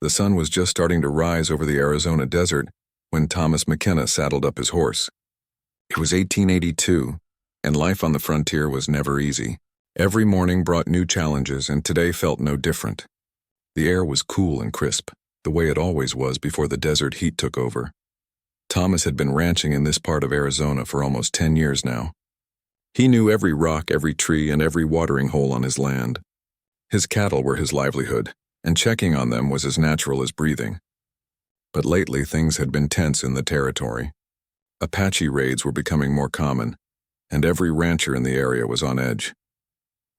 The sun was just starting to rise over the Arizona desert when Thomas McKenna saddled up his horse. It was 1882, and life on the frontier was never easy. Every morning brought new challenges, and today felt no different. The air was cool and crisp, the way it always was before the desert heat took over. Thomas had been ranching in this part of Arizona for almost 10 years now. He knew every rock, every tree, and every watering hole on his land. His cattle were his livelihood, and checking on them was as natural as breathing. But lately things had been tense in the territory. Apache raids were becoming more common, and every rancher in the area was on edge.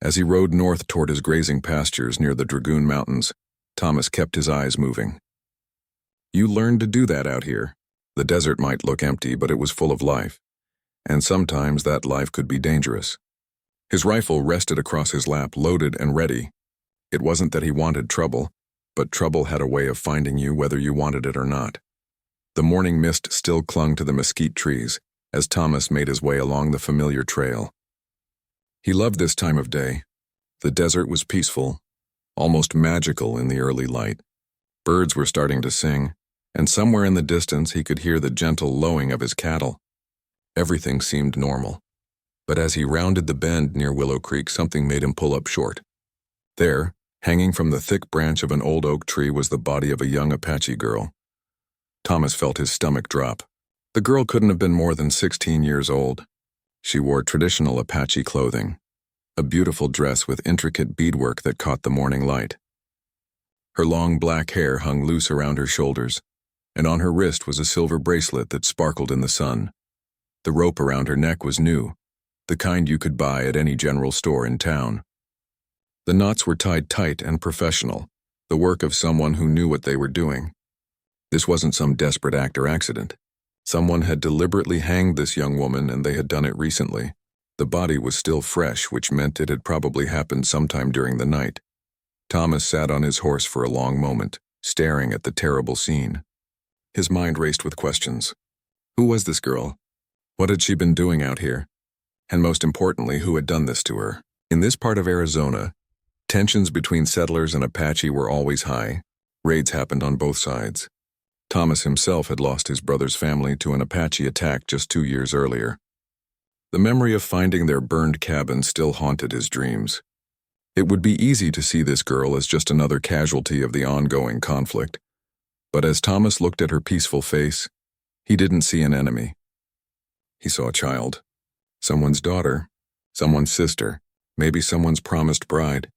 As he rode north toward his grazing pastures near the Dragoon Mountains, Thomas kept his eyes moving. You learned to do that out here. The desert might look empty, but it was full of life, and sometimes that life could be dangerous. His rifle rested across his lap, loaded and ready. It wasn't that he wanted trouble, but trouble had a way of finding you whether you wanted it or not. The morning mist still clung to the mesquite trees as Thomas made his way along the familiar trail. He loved this time of day. The desert was peaceful, almost magical in the early light. Birds were starting to sing, and somewhere in the distance he could hear the gentle lowing of his cattle. Everything seemed normal. But as he rounded the bend near Willow Creek, something made him pull up short. There, hanging from the thick branch of an old oak tree, was the body of a young Apache girl. Thomas felt his stomach drop. The girl couldn't have been more than 16 years old. She wore traditional Apache clothing, a beautiful dress with intricate beadwork that caught the morning light. Her long black hair hung loose around her shoulders, and on her wrist was a silver bracelet that sparkled in the sun. The rope around her neck was new, the kind you could buy at any general store in town. The knots were tied tight and professional, the work of someone who knew what they were doing. This wasn't some desperate act or accident. Someone had deliberately hanged this young woman, and they had done it recently. The body was still fresh, which meant it had probably happened sometime during the night. Thomas sat on his horse for a long moment, staring at the terrible scene. His mind raced with questions. Who was this girl? What had she been doing out here? And most importantly, who had done this to her? In this part of Arizona, tensions between settlers and Apache were always high. Raids happened on both sides. Thomas himself had lost his brother's family to an Apache attack just 2 years earlier. The memory of finding their burned cabin still haunted his dreams. It would be easy to see this girl as just another casualty of the ongoing conflict. But as Thomas looked at her peaceful face, he didn't see an enemy. He saw a child, someone's daughter, someone's sister, maybe someone's promised bride.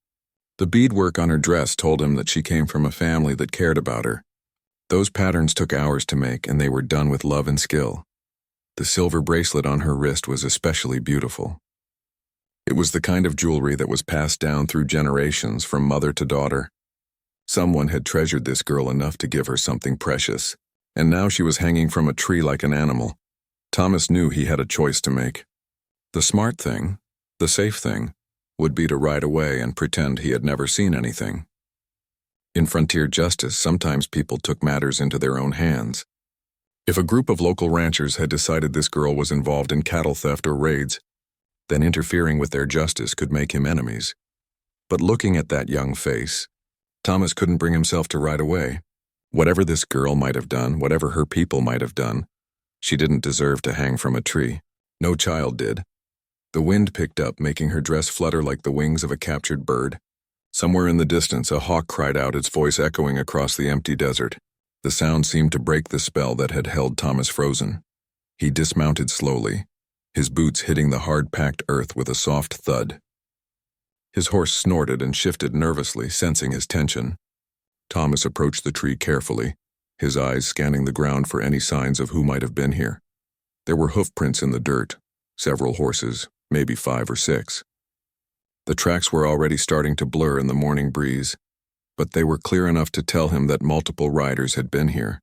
The beadwork on her dress told him that she came from a family that cared about her. Those patterns took hours to make, and they were done with love and skill. The silver bracelet on her wrist was especially beautiful. It was the kind of jewelry that was passed down through generations from mother to daughter. Someone had treasured this girl enough to give her something precious, and now she was hanging from a tree like an animal. Thomas knew he had a choice to make. The smart thing, the safe thing, would be to ride away and pretend he had never seen anything. In frontier justice, sometimes people took matters into their own hands. If a group of local ranchers had decided this girl was involved in cattle theft or raids, then interfering with their justice could make him enemies. But looking at that young face, Thomas couldn't bring himself to ride away. Whatever this girl might have done, whatever her people might have done, she didn't deserve to hang from a tree. No child did. The wind picked up, making her dress flutter like the wings of a captured bird. Somewhere in the distance, a hawk cried out, its voice echoing across the empty desert. The sound seemed to break the spell that had held Thomas frozen. He dismounted slowly, his boots hitting the hard-packed earth with a soft thud. His horse snorted and shifted nervously, sensing his tension. Thomas approached the tree carefully, his eyes scanning the ground for any signs of who might have been here. There were hoof prints in the dirt, several horses, maybe 5 or 6. The tracks were already starting to blur in the morning breeze, but they were clear enough to tell him that multiple riders had been here.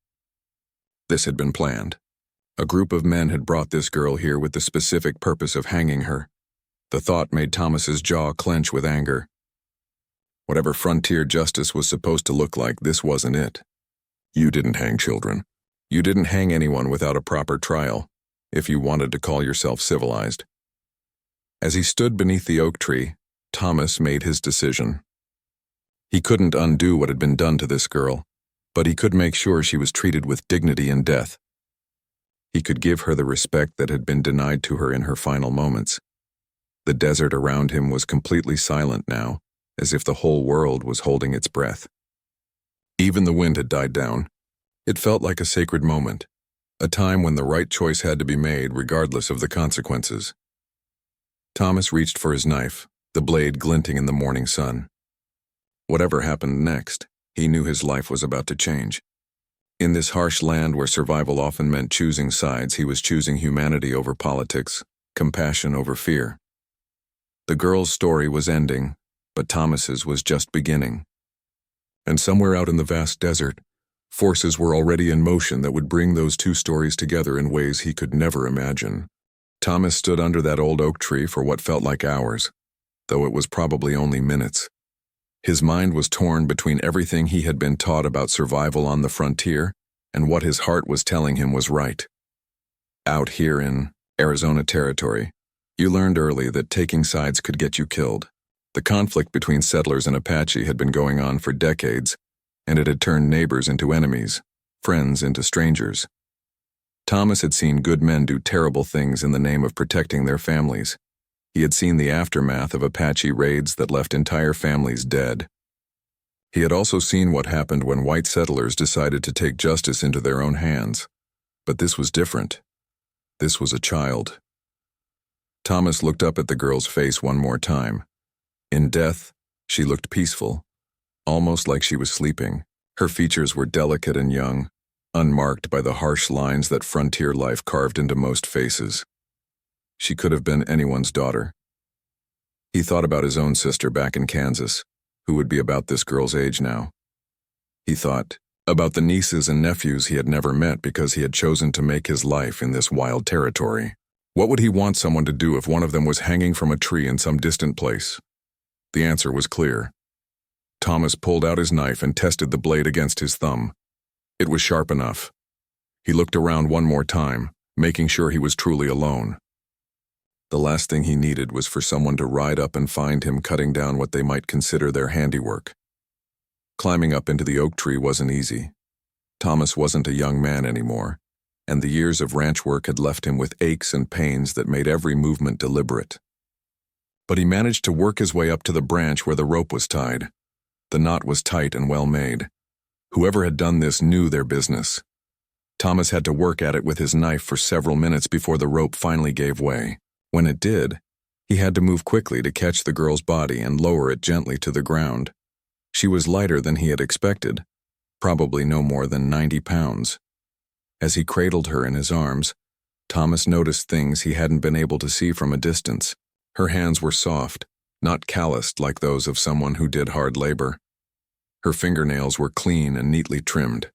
This had been planned. A group of men had brought this girl here with the specific purpose of hanging her. The thought made Thomas's jaw clench with anger. Whatever frontier justice was supposed to look like, this wasn't it. You didn't hang children. You didn't hang anyone without a proper trial, if you wanted to call yourself civilized. As he stood beneath the oak tree, Thomas made his decision. He couldn't undo what had been done to this girl, but he could make sure she was treated with dignity in death. He could give her the respect that had been denied to her in her final moments. The desert around him was completely silent now, as if the whole world was holding its breath. Even the wind had died down. It felt like a sacred moment, a time when the right choice had to be made regardless of the consequences. Thomas reached for his knife, the blade glinting in the morning sun. Whatever happened next, he knew his life was about to change. In this harsh land where survival often meant choosing sides, he was choosing humanity over politics, compassion over fear. The girl's story was ending, but Thomas's was just beginning. And somewhere out in the vast desert, forces were already in motion that would bring those two stories together in ways he could never imagine. Thomas stood under that old oak tree for what felt like hours, though it was probably only minutes. His mind was torn between everything he had been taught about survival on the frontier and what his heart was telling him was right. Out here in Arizona territory, you learned early that taking sides could get you killed. The conflict between settlers and Apache had been going on for decades, and it had turned neighbors into enemies, friends into strangers. Thomas had seen good men do terrible things in the name of protecting their families. He had seen the aftermath of Apache raids that left entire families dead. He had also seen what happened when white settlers decided to take justice into their own hands. But this was different. This was a child. Thomas looked up at the girl's face one more time. In death, she looked peaceful, almost like she was sleeping. Her features were delicate and young, unmarked by the harsh lines that frontier life carved into most faces. She could have been anyone's daughter. He thought about his own sister back in Kansas, who would be about this girl's age now. He thought about the nieces and nephews he had never met because he had chosen to make his life in this wild territory. What would he want someone to do if one of them was hanging from a tree in some distant place? The answer was clear. Thomas pulled out his knife and tested the blade against his thumb. It was sharp enough. He looked around one more time, making sure he was truly alone. The last thing he needed was for someone to ride up and find him cutting down what they might consider their handiwork. Climbing up into the oak tree wasn't easy. Thomas wasn't a young man anymore, and the years of ranch work had left him with aches and pains that made every movement deliberate. But he managed to work his way up to the branch where the rope was tied. The knot was tight and well made. Whoever had done this knew their business. Thomas had to work at it with his knife for several minutes before the rope finally gave way. When it did, he had to move quickly to catch the girl's body and lower it gently to the ground. She was lighter than he had expected, probably no more than 90 pounds. As he cradled her in his arms, Thomas noticed things he hadn't been able to see from a distance. Her hands were soft, not calloused like those of someone who did hard labor. Her fingernails were clean and neatly trimmed.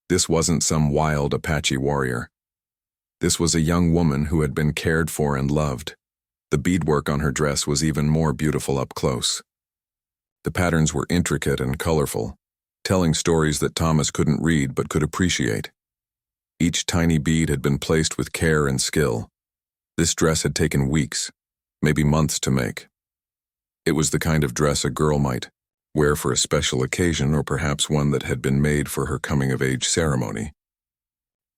This wasn't some wild Apache warrior. This was a young woman who had been cared for and loved. The beadwork on her dress was even more beautiful up close. The patterns were intricate and colorful, telling stories that Thomas couldn't read but could appreciate. Each tiny bead had been placed with care and skill. This dress had taken weeks, maybe months to make. It was the kind of dress a girl might wear for a special occasion or perhaps one that had been made for her coming-of-age ceremony.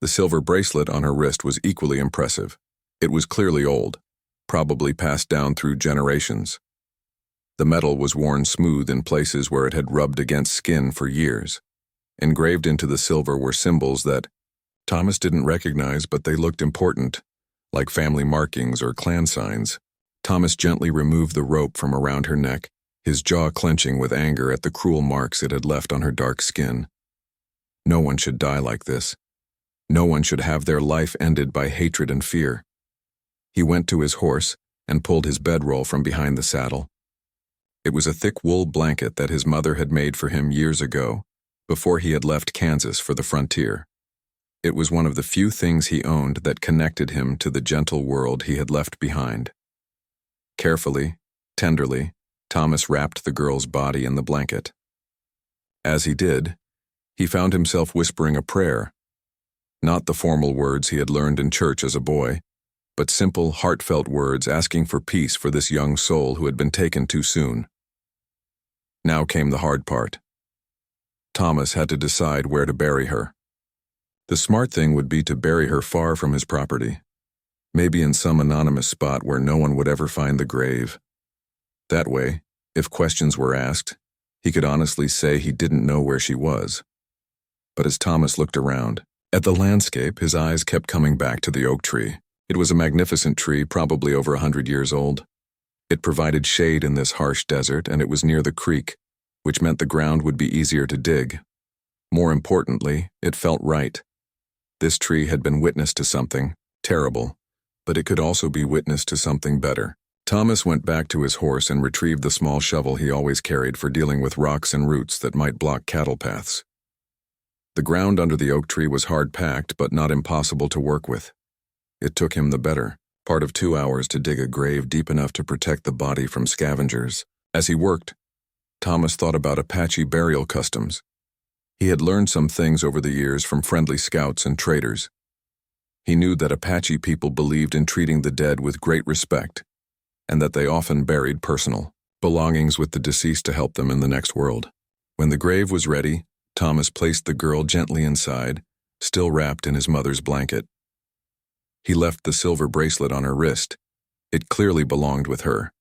The silver bracelet on her wrist was equally impressive. It was clearly old, probably passed down through generations. The metal was worn smooth in places where it had rubbed against skin for years. Engraved into the silver were symbols that Thomas didn't recognize, but they looked important, like family markings or clan signs. Thomas gently removed the rope from around her neck, his jaw clenching with anger at the cruel marks it had left on her dark skin. No one should die like this. No one should have their life ended by hatred and fear. He went to his horse and pulled his bedroll from behind the saddle. It was a thick wool blanket that his mother had made for him years ago, before he had left Kansas for the frontier. It was one of the few things he owned that connected him to the gentle world he had left behind. Carefully, tenderly, Thomas wrapped the girl's body in the blanket. As he did, he found himself whispering a prayer. Not the formal words he had learned in church as a boy, but simple, heartfelt words asking for peace for this young soul who had been taken too soon. Now came the hard part. Thomas had to decide where to bury her. The smart thing would be to bury her far from his property, maybe in some anonymous spot where no one would ever find the grave. That way, if questions were asked, he could honestly say he didn't know where she was. But as Thomas looked around, at the landscape, his eyes kept coming back to the oak tree. It was a magnificent tree, probably over 100 years old. It provided shade in this harsh desert, and it was near the creek, which meant the ground would be easier to dig. More importantly, it felt right. This tree had been witness to something terrible, but it could also be witness to something better. Thomas went back to his horse and retrieved the small shovel he always carried for dealing with rocks and roots that might block cattle paths. The ground under the oak tree was hard-packed but not impossible to work with. It took him the better part of 2 hours to dig a grave deep enough to protect the body from scavengers. As he worked, Thomas thought about Apache burial customs. He had learned some things over the years from friendly scouts and traders. He knew that Apache people believed in treating the dead with great respect, and that they often buried personal belongings with the deceased to help them in the next world. When the grave was ready, Thomas placed the girl gently inside, still wrapped in his mother's blanket. He left the silver bracelet on her wrist. It clearly belonged with her.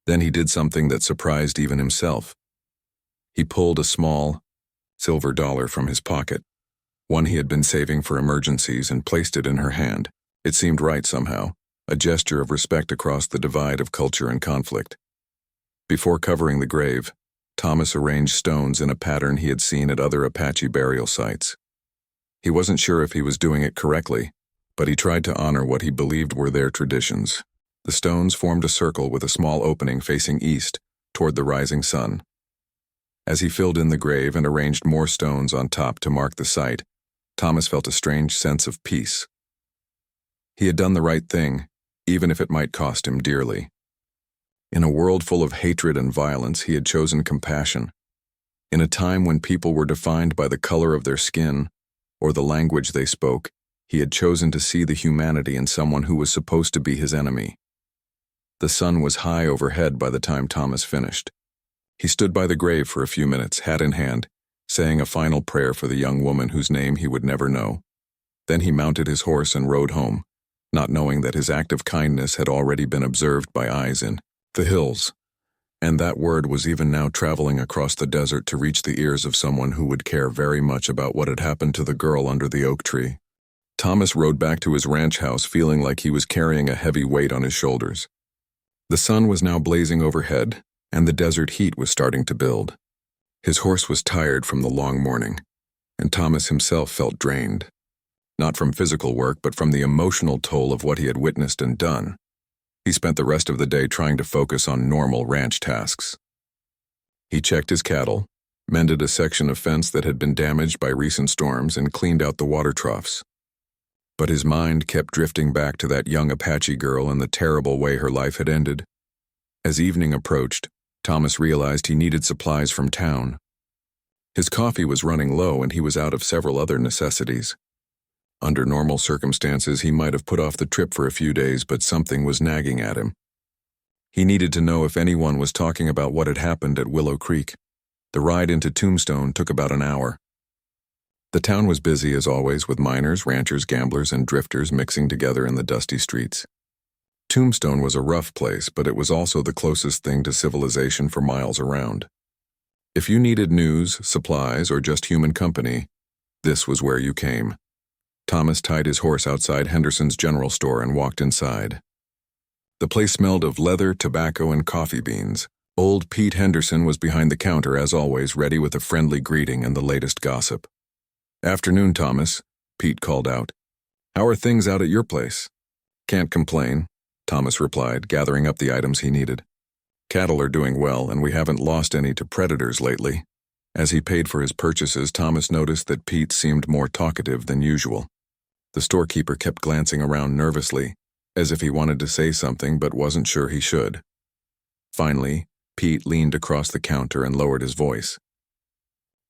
Then he did something that surprised even himself. He pulled a small silver dollar from his pocket, one he had been saving for emergencies, and placed it in her hand. It seemed right somehow, a gesture of respect across the divide of culture and conflict. Before covering the grave, Thomas arranged stones in a pattern he had seen at other Apache burial sites. He wasn't sure if he was doing it correctly, but he tried to honor what he believed were their traditions. The stones formed a circle with a small opening facing east, toward the rising sun. As he filled in the grave and arranged more stones on top to mark the site, Thomas felt a strange sense of peace. He had done the right thing, even if it might cost him dearly. In a world full of hatred and violence, he had chosen compassion. In a time when people were defined by the color of their skin or the language they spoke, he had chosen to see the humanity in someone who was supposed to be his enemy. The sun was high overhead by the time Thomas finished. He stood by the grave for a few minutes, hat in hand, saying a final prayer for the young woman whose name he would never know. Then he mounted his horse and rode home, not knowing that his act of kindness had already been observed by eyes in the hills, and that word was even now traveling across the desert to reach the ears of someone who would care very much about what had happened to the girl under the oak tree. Thomas rode back to his ranch house feeling like he was carrying a heavy weight on his shoulders. The sun was now blazing overhead, and the desert heat was starting to build. His horse was tired from the long morning, and Thomas himself felt drained, not from physical work but from the emotional toll of what he had witnessed and done. He spent the rest of the day trying to focus on normal ranch tasks. He checked his cattle, mended a section of fence that had been damaged by recent storms, and cleaned out the water troughs. But his mind kept drifting back to that young Apache girl and the terrible way her life had ended. As evening approached, Thomas realized he needed supplies from town. His coffee was running low and he was out of several other necessities. Under normal circumstances, he might have put off the trip for a few days, but something was nagging at him. He needed to know if anyone was talking about what had happened at Willow Creek. The ride into Tombstone took about an hour. The town was busy as always, with miners, ranchers, gamblers, and drifters mixing together in the dusty streets. Tombstone was a rough place, but it was also the closest thing to civilization for miles around. If you needed news, supplies, or just human company, this was where you came. Thomas tied his horse outside Henderson's general store and walked inside. The place smelled of leather, tobacco, and coffee beans. Old Pete Henderson was behind the counter, as always, ready with a friendly greeting and the latest gossip. "Afternoon, Thomas," Pete called out. "How are things out at your place?" "Can't complain," Thomas replied, gathering up the items he needed. "Cattle are doing well, and we haven't lost any to predators lately." As he paid for his purchases, Thomas noticed that Pete seemed more talkative than usual. The storekeeper kept glancing around nervously, as if he wanted to say something but wasn't sure he should. Finally, Pete leaned across the counter and lowered his voice.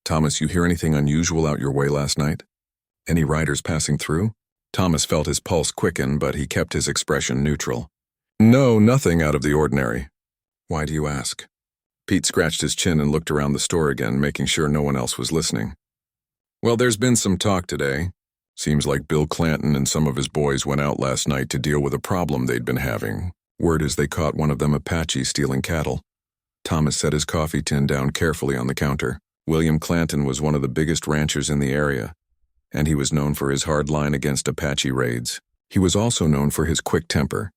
"Thomas, you hear anything unusual out your way last night? Any riders passing through?" Thomas felt his pulse quicken, but he kept his expression neutral. "No, nothing out of the ordinary." "Why do you ask?" Pete scratched his chin and looked around the store again, making sure no one else was listening. Well, there's been some talk today. Seems like Bill Clanton and some of his boys went out last night to deal with a problem they'd been having. Word is they caught one of them Apache stealing cattle. Thomas set his coffee tin down carefully on the counter. William Clanton was one of the biggest ranchers in the area, and he was known for his hard line against Apache raids. He was also known for his quick temper,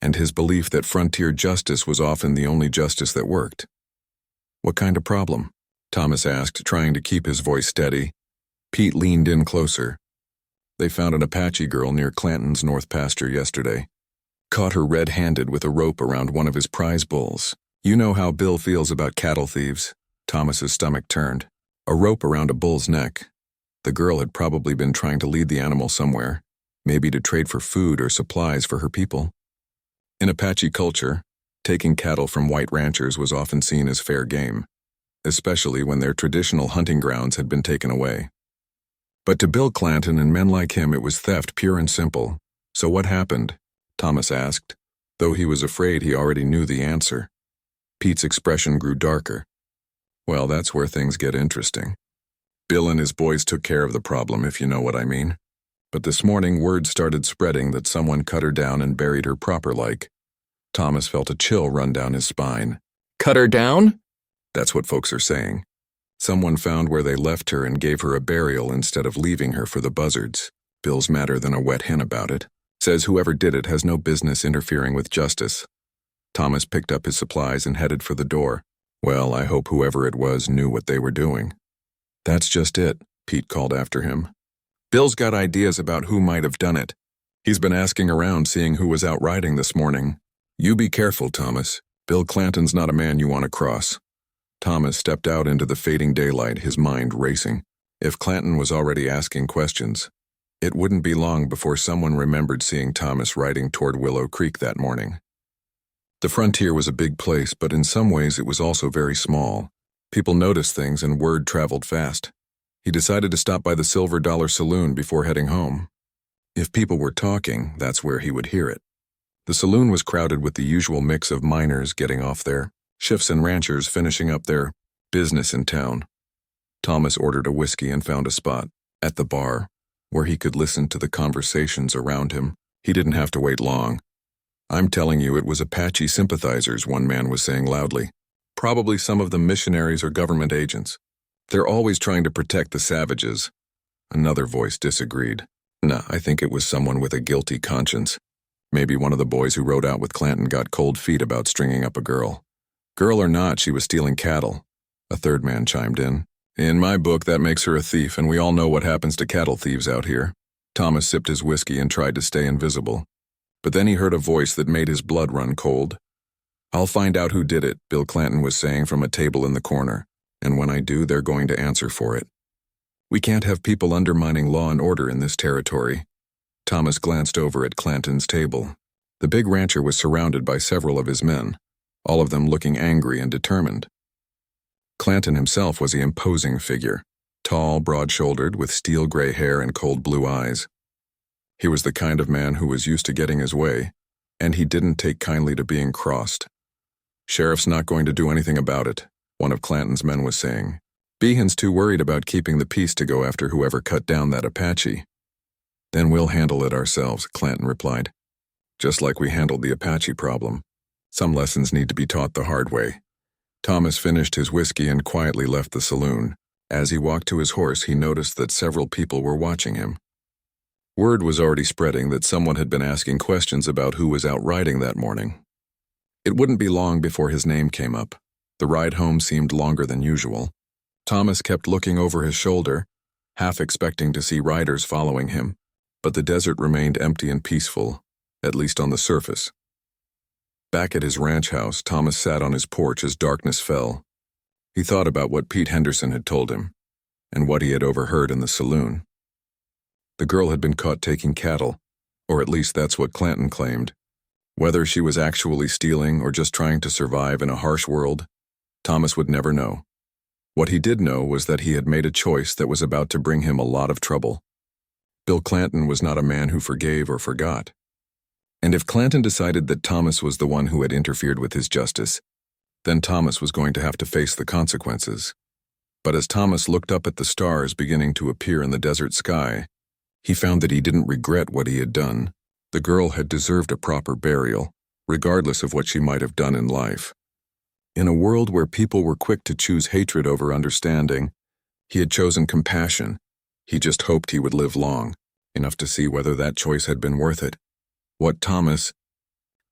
and his belief that frontier justice was often the only justice that worked. What kind of problem? Thomas asked, trying to keep his voice steady. Pete leaned in closer. They found an Apache girl near Clanton's north pasture yesterday. Caught her red-handed with a rope around one of his prize bulls. You know how Bill feels about cattle thieves. Thomas's stomach turned. A rope around a bull's neck. The girl had probably been trying to lead the animal somewhere, maybe to trade for food or supplies for her people. In Apache culture, taking cattle from white ranchers was often seen as fair game, especially when their traditional hunting grounds had been taken away. But to Bill Clanton and men like him, it was theft pure and simple. So what happened? Thomas asked, though he was afraid he already knew the answer. Pete's expression grew darker. Well, that's where things get interesting. Bill and his boys took care of the problem, if you know what I mean. But this morning, word started spreading that someone cut her down and buried her proper-like. Thomas felt a chill run down his spine. Cut her down? That's what folks are saying. Someone found where they left her and gave her a burial instead of leaving her for the buzzards. Bill's madder than a wet hen about it. Says whoever did it has no business interfering with justice. Thomas picked up his supplies and headed for the door. Well, I hope whoever it was knew what they were doing. That's just it, Pete called after him. Bill's got ideas about who might have done it. He's been asking around, seeing who was out riding this morning. You be careful, Thomas. Bill Clanton's not a man you want to cross. Thomas stepped out into the fading daylight, his mind racing. If Clanton was already asking questions, it wouldn't be long before someone remembered seeing Thomas riding toward Willow Creek that morning. The frontier was a big place, but in some ways it was also very small. People noticed things and word traveled fast. He decided to stop by the Silver Dollar Saloon before heading home. If people were talking, that's where he would hear it. The saloon was crowded with the usual mix of miners getting off their shifts and ranchers finishing up their business in town. Thomas ordered a whiskey and found a spot at the bar where he could listen to the conversations around him. He didn't have to wait long. I'm telling you, it was Apache sympathizers, one man was saying loudly. Probably some of them missionaries or government agents. They're always trying to protect the savages. Another voice disagreed. Nah, I think it was someone with a guilty conscience. Maybe one of the boys who rode out with Clanton got cold feet about stringing up a girl. Girl or not, she was stealing cattle. A third man chimed in. In my book, that makes her a thief, and we all know what happens to cattle thieves out here. Thomas sipped his whiskey and tried to stay invisible. But then he heard a voice that made his blood run cold. I'll find out who did it, Bill Clanton was saying from a table in the corner. And when I do, they're going to answer for it. We can't have people undermining law and order in this territory. Thomas glanced over at Clanton's table. The big rancher was surrounded by several of his men, all of them looking angry and determined. Clanton himself was an imposing figure, tall, broad-shouldered, with steel gray hair and cold blue eyes. He was the kind of man who was used to getting his way, and he didn't take kindly to being crossed. Sheriff's not going to do anything about it, one of Clanton's men was saying. Behan's too worried about keeping the peace to go after whoever cut down that Apache. Then we'll handle it ourselves, Clanton replied. Just like we handled the Apache problem. Some lessons need to be taught the hard way. Thomas finished his whiskey and quietly left the saloon. As he walked to his horse, he noticed that several people were watching him. Word was already spreading that someone had been asking questions about who was out riding that morning. It wouldn't be long before his name came up. The ride home seemed longer than usual. Thomas kept looking over his shoulder, half expecting to see riders following him, but the desert remained empty and peaceful, at least on the surface. Back at his ranch house, Thomas sat on his porch as darkness fell. He thought about what Pete Henderson had told him, and what he had overheard in the saloon. The girl had been caught taking cattle, or at least that's what Clanton claimed. Whether she was actually stealing or just trying to survive in a harsh world, Thomas would never know. What he did know was that he had made a choice that was about to bring him a lot of trouble. Bill Clanton was not a man who forgave or forgot. And if Clanton decided that Thomas was the one who had interfered with his justice, Then Thomas was going to have to face the consequences. But as Thomas looked up at the stars beginning to appear in the desert sky, he found that he didn't regret what he had done. The girl had deserved a proper burial, regardless of what she might have done in life. In a world where people were quick to choose hatred over understanding, he had chosen compassion. He just hoped he would live long, enough to see whether that choice had been worth it. What Thomas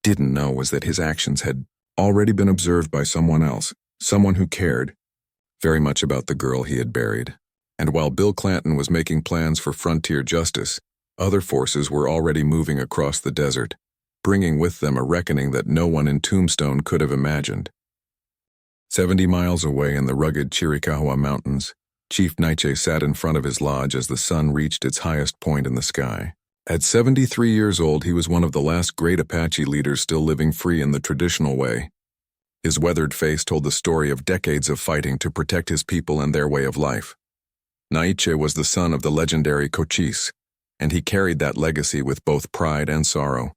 didn't know was that his actions had already been observed by someone else, someone who cared very much about the girl he had buried. And while Bill Clanton was making plans for frontier justice, other forces were already moving across the desert, bringing with them a reckoning that no one in Tombstone could have imagined. 70 miles away in the rugged Chiricahua Mountains, Chief Nietzsche sat in front of his lodge as the sun reached its highest point in the sky. At 73 years old, he was one of the last great Apache leaders still living free in the traditional way. His weathered face told the story of decades of fighting to protect his people and their way of life. Nietzsche was the son of the legendary Cochise, and he carried that legacy with both pride and sorrow.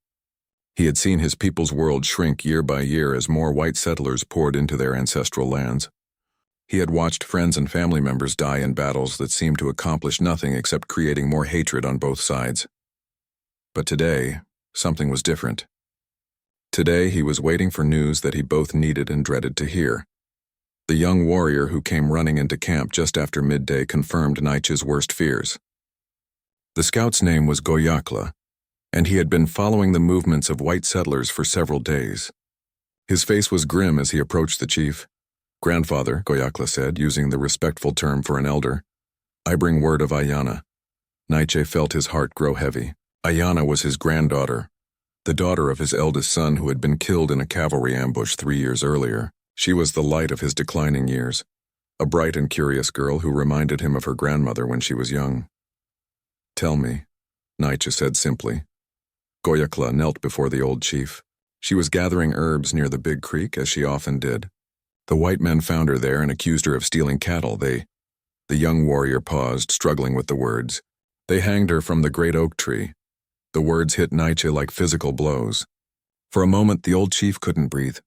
He had seen his people's world shrink year by year as more white settlers poured into their ancestral lands. He had watched friends and family members die in battles that seemed to accomplish nothing except creating more hatred on both sides. But today, something was different. Today, he was waiting for news that he both needed and dreaded to hear. The young warrior who came running into camp just after midday confirmed Nietzsche's worst fears. The scout's name was Goyakla, and he had been following the movements of white settlers for several days. His face was grim as he approached the chief. "Grandfather," Goyakla said, using the respectful term for an elder, "I bring word of Ayana." Nietzsche felt his heart grow heavy. Ayana was his granddaughter, the daughter of his eldest son who had been killed in a cavalry ambush 3 years earlier. She was the light of his declining years, a bright and curious girl who reminded him of her grandmother when she was young. "Tell me," Nietzsche said simply. Goyakla knelt before the old chief. She was gathering herbs near the big creek, as she often did. The white men found her there and accused her of stealing cattle. The young warrior paused, struggling with the words. "They hanged her from the great oak tree." The words hit Nietzsche like physical blows. For a moment, the old chief couldn't breathe.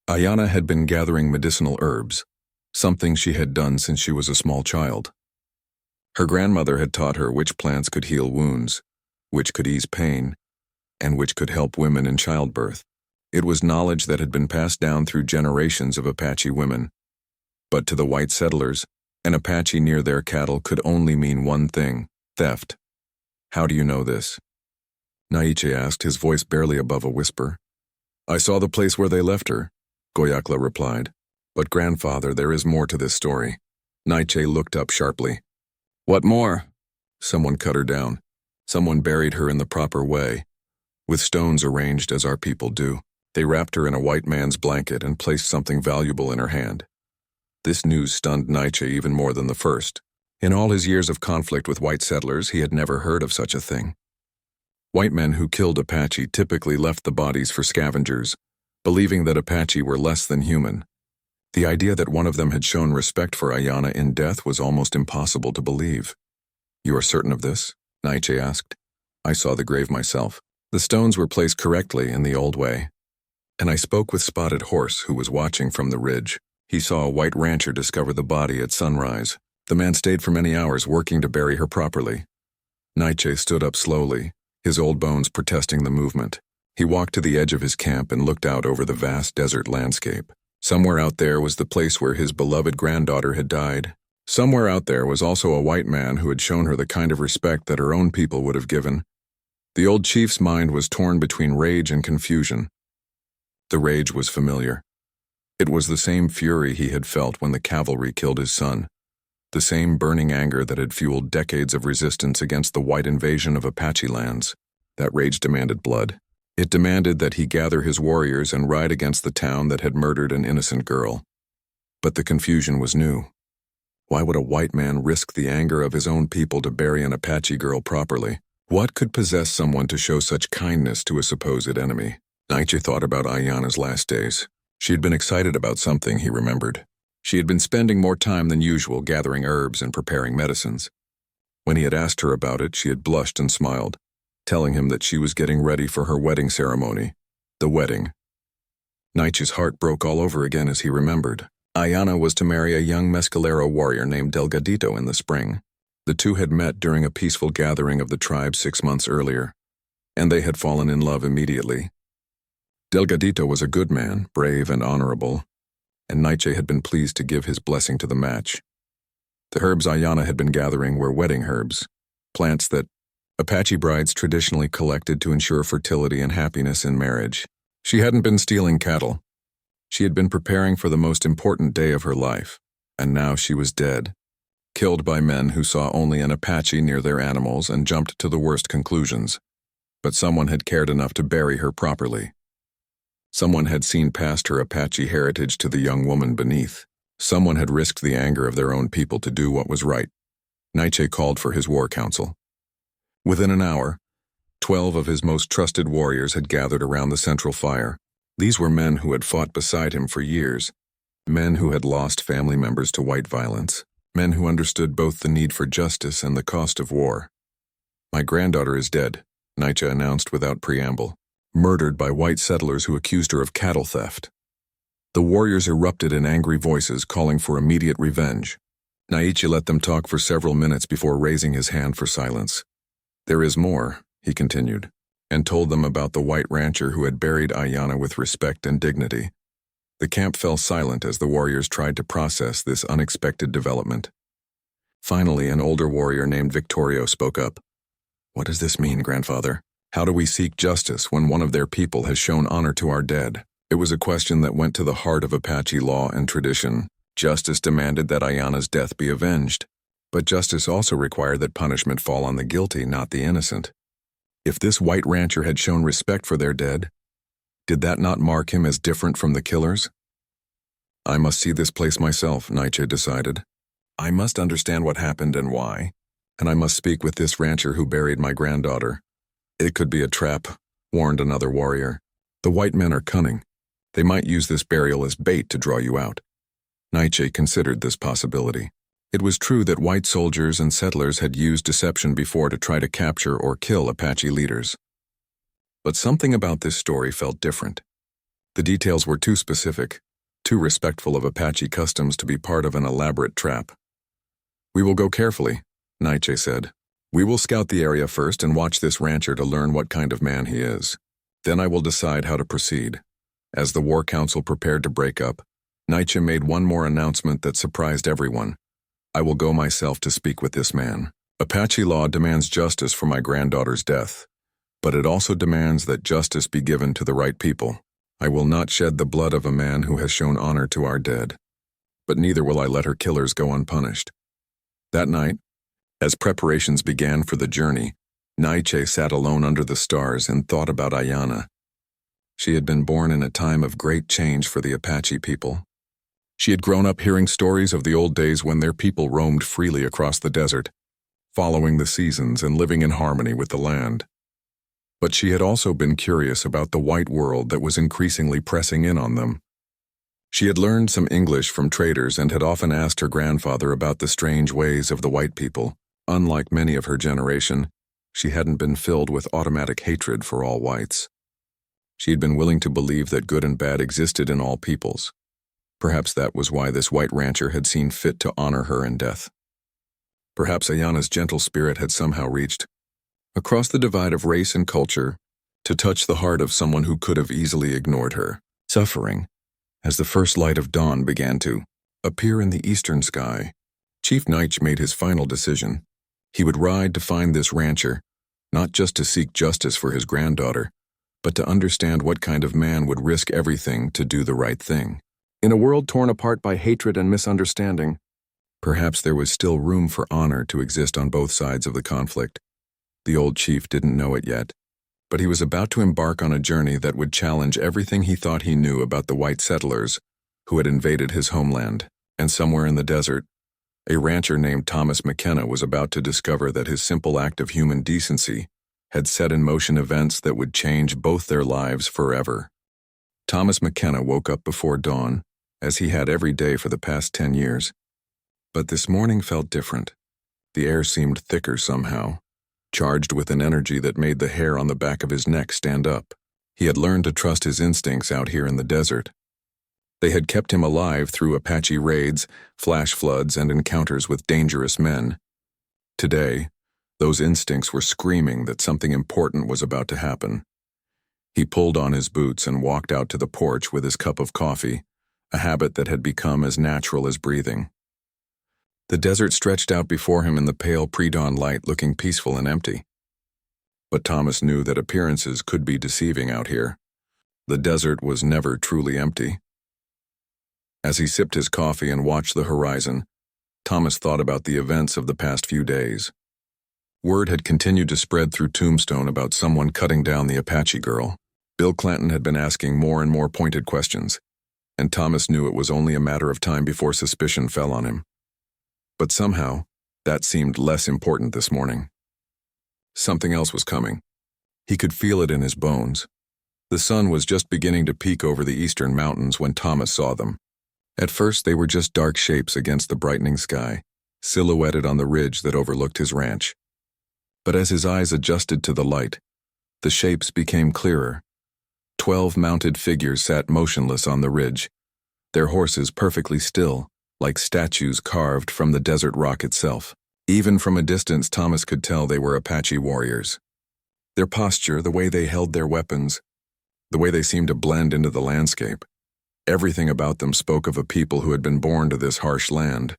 Ayana had been gathering medicinal herbs, something she had done since she was a small child. Her grandmother had taught her which plants could heal wounds, which could ease pain, and which could help women in childbirth. It was knowledge that had been passed down through generations of Apache women. But to the white settlers, an Apache near their cattle could only mean one thing: theft. "How do you know this?" Nietzsche asked, his voice barely above a whisper. "I saw the place where they left her," Goyakla replied. "But grandfather, there is more to this story." Nietzsche looked up sharply. "What more?" "Someone cut her down. Someone buried her in the proper way, with stones arranged as our people do. They wrapped her in a white man's blanket and placed something valuable in her hand." This news stunned Nietzsche even more than the first. In all his years of conflict with white settlers, he had never heard of such a thing. White men who killed Apache typically left the bodies for scavengers, believing that Apache were less than human. The idea that one of them had shown respect for Ayana in death was almost impossible to believe. "You are certain of this?" Nietzsche asked. "I saw the grave myself. The stones were placed correctly in the old way. And I spoke with Spotted Horse, who was watching from the ridge. He saw a white rancher discover the body at sunrise. The man stayed for many hours working to bury her properly." Nietzsche stood up slowly, his old bones protesting the movement. He walked to the edge of his camp and looked out over the vast desert landscape. Somewhere out there was the place where his beloved granddaughter had died. Somewhere out there was also a white man who had shown her the kind of respect that her own people would have given. The old chief's mind was torn between rage and confusion. The rage was familiar. It was the same fury he had felt when the cavalry killed his son, the same burning anger that had fueled decades of resistance against the white invasion of Apache lands. That rage demanded blood. It demanded that he gather his warriors and ride against the town that had murdered an innocent girl. But the confusion was new. Why would a white man risk the anger of his own people to bury an Apache girl properly? What could possess someone to show such kindness to a supposed enemy? Nietzsche thought about Ayana's last days. She had been excited about something, he remembered. She had been spending more time than usual gathering herbs and preparing medicines. When he had asked her about it, she had blushed and smiled, telling him that she was getting ready for her wedding ceremony. The wedding. Nietzsche's heart broke all over again as he remembered. Ayana was to marry a young Mescalero warrior named Delgadito in the spring. The two had met during a peaceful gathering of the tribe 6 months earlier, and they had fallen in love immediately. Delgadito was a good man, brave and honorable, and Nietzsche had been pleased to give his blessing to the match. The herbs Ayana had been gathering were wedding herbs, plants that Apache brides traditionally collected to ensure fertility and happiness in marriage. She hadn't been stealing cattle. She had been preparing for the most important day of her life, and now she was dead, killed by men who saw only an Apache near their animals and jumped to the worst conclusions. But someone had cared enough to bury her properly. Someone had seen past her Apache heritage to the young woman beneath. Someone had risked the anger of their own people to do what was right. Nietzsche called for his war council. Within an hour, 12 of his most trusted warriors had gathered around the central fire. These were men who had fought beside him for years, men who had lost family members to white violence, men who understood both the need for justice and the cost of war. "My granddaughter is dead," Nietzsche announced without preamble, "murdered by white settlers who accused her of cattle theft." The warriors erupted in angry voices, calling for immediate revenge. Nietzsche let them talk for several minutes before raising his hand for silence. "There is more," he continued, and told them about the white rancher who had buried Ayana with respect and dignity. The camp fell silent as the warriors tried to process this unexpected development. Finally, an older warrior named Victorio spoke up. "What does this mean, grandfather? How do we seek justice when one of their people has shown honor to our dead?" It was a question that went to the heart of Apache law and tradition. Justice demanded that Ayana's death be avenged, but justice also required that punishment fall on the guilty, not the innocent. If this white rancher had shown respect for their dead, did that not mark him as different from the killers? "I must see this place myself," Nietzsche decided. "I must understand what happened and why, and I must speak with this rancher who buried my granddaughter." "It could be a trap," warned another warrior. "The white men are cunning. They might use this burial as bait to draw you out." Nietzsche considered this possibility. It was true that white soldiers and settlers had used deception before to try to capture or kill Apache leaders. But something about this story felt different. The details were too specific, too respectful of Apache customs to be part of an elaborate trap. "We will go carefully," Nietzsche said. "We will scout the area first and watch this rancher to learn what kind of man he is. Then I will decide how to proceed." As the war council prepared to break up, Nietzsche made one more announcement that surprised everyone. "I will go myself to speak with this man. Apache law demands justice for my granddaughter's death, but it also demands that justice be given to the right people. I will not shed the blood of a man who has shown honor to our dead, but neither will I let her killers go unpunished." That night, as preparations began for the journey, Nietzsche sat alone under the stars and thought about Ayana. She had been born in a time of great change for the Apache people. She had grown up hearing stories of the old days when their people roamed freely across the desert, following the seasons and living in harmony with the land. But she had also been curious about the white world that was increasingly pressing in on them. She had learned some English from traders and had often asked her grandfather about the strange ways of the white people. Unlike many of her generation, she hadn't been filled with automatic hatred for all whites. She had been willing to believe that good and bad existed in all peoples. Perhaps that was why this white rancher had seen fit to honor her in death. Perhaps Ayana's gentle spirit had somehow reached across the divide of race and culture to touch the heart of someone who could have easily ignored her. Suffering, as the first light of dawn began to appear in the eastern sky, Chief Nietzsche made his final decision. He would ride to find this rancher, not just to seek justice for his granddaughter, but to understand what kind of man would risk everything to do the right thing. In a world torn apart by hatred and misunderstanding, perhaps there was still room for honor to exist on both sides of the conflict. The old chief didn't know it yet, but he was about to embark on a journey that would challenge everything he thought he knew about the white settlers who had invaded his homeland. And somewhere in the desert, a rancher named Thomas McKenna was about to discover that his simple act of human decency had set in motion events that would change both their lives forever. Thomas McKenna woke up before dawn, as he had every day for the past 10 years. But this morning felt different. The air seemed thicker somehow, charged with an energy that made the hair on the back of his neck stand up. He had learned to trust his instincts out here in the desert. They had kept him alive through Apache raids, flash floods, and encounters with dangerous men. Today, those instincts were screaming that something important was about to happen. He pulled on his boots and walked out to the porch with his cup of coffee, a habit that had become as natural as breathing. The desert stretched out before him in the pale pre-dawn light, looking peaceful and empty. But Thomas knew that appearances could be deceiving out here. The desert was never truly empty. As he sipped his coffee and watched the horizon, Thomas thought about the events of the past few days. Word had continued to spread through Tombstone about someone cutting down the Apache girl. Bill Clanton had been asking more and more pointed questions, and Thomas knew it was only a matter of time before suspicion fell on him. But somehow, that seemed less important this morning. Something else was coming. He could feel it in his bones. The sun was just beginning to peek over the eastern mountains when Thomas saw them. At first, they were just dark shapes against the brightening sky, silhouetted on the ridge that overlooked his ranch. But as his eyes adjusted to the light, the shapes became clearer. 12 mounted figures sat motionless on the ridge, their horses perfectly still, like statues carved from the desert rock itself. Even from a distance, Thomas could tell they were Apache warriors. Their posture, the way they held their weapons, the way they seemed to blend into the landscape, everything about them spoke of a people who had been born to this harsh land.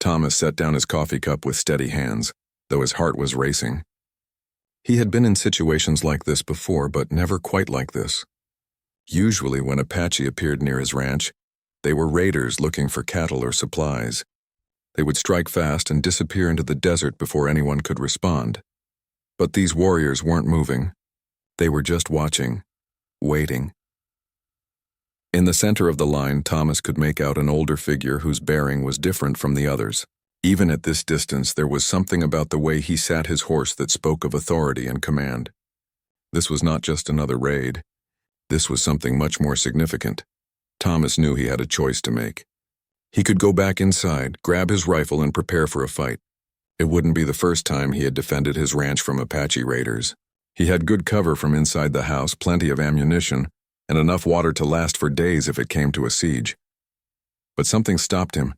Thomas set down his coffee cup with steady hands, though his heart was racing. He had been in situations like this before, but never quite like this. Usually when Apache appeared near his ranch, they were raiders looking for cattle or supplies. They would strike fast and disappear into the desert before anyone could respond. But these warriors weren't moving. They were just watching, waiting. In the center of the line, Thomas could make out an older figure whose bearing was different from the others. Even at this distance, there was something about the way he sat his horse that spoke of authority and command. This was not just another raid. This was something much more significant. Thomas knew he had a choice to make. He could go back inside, grab his rifle, and prepare for a fight. It wouldn't be the first time he had defended his ranch from Apache raiders. He had good cover from inside the house, plenty of ammunition, and enough water to last for days if it came to a siege. But something stopped him.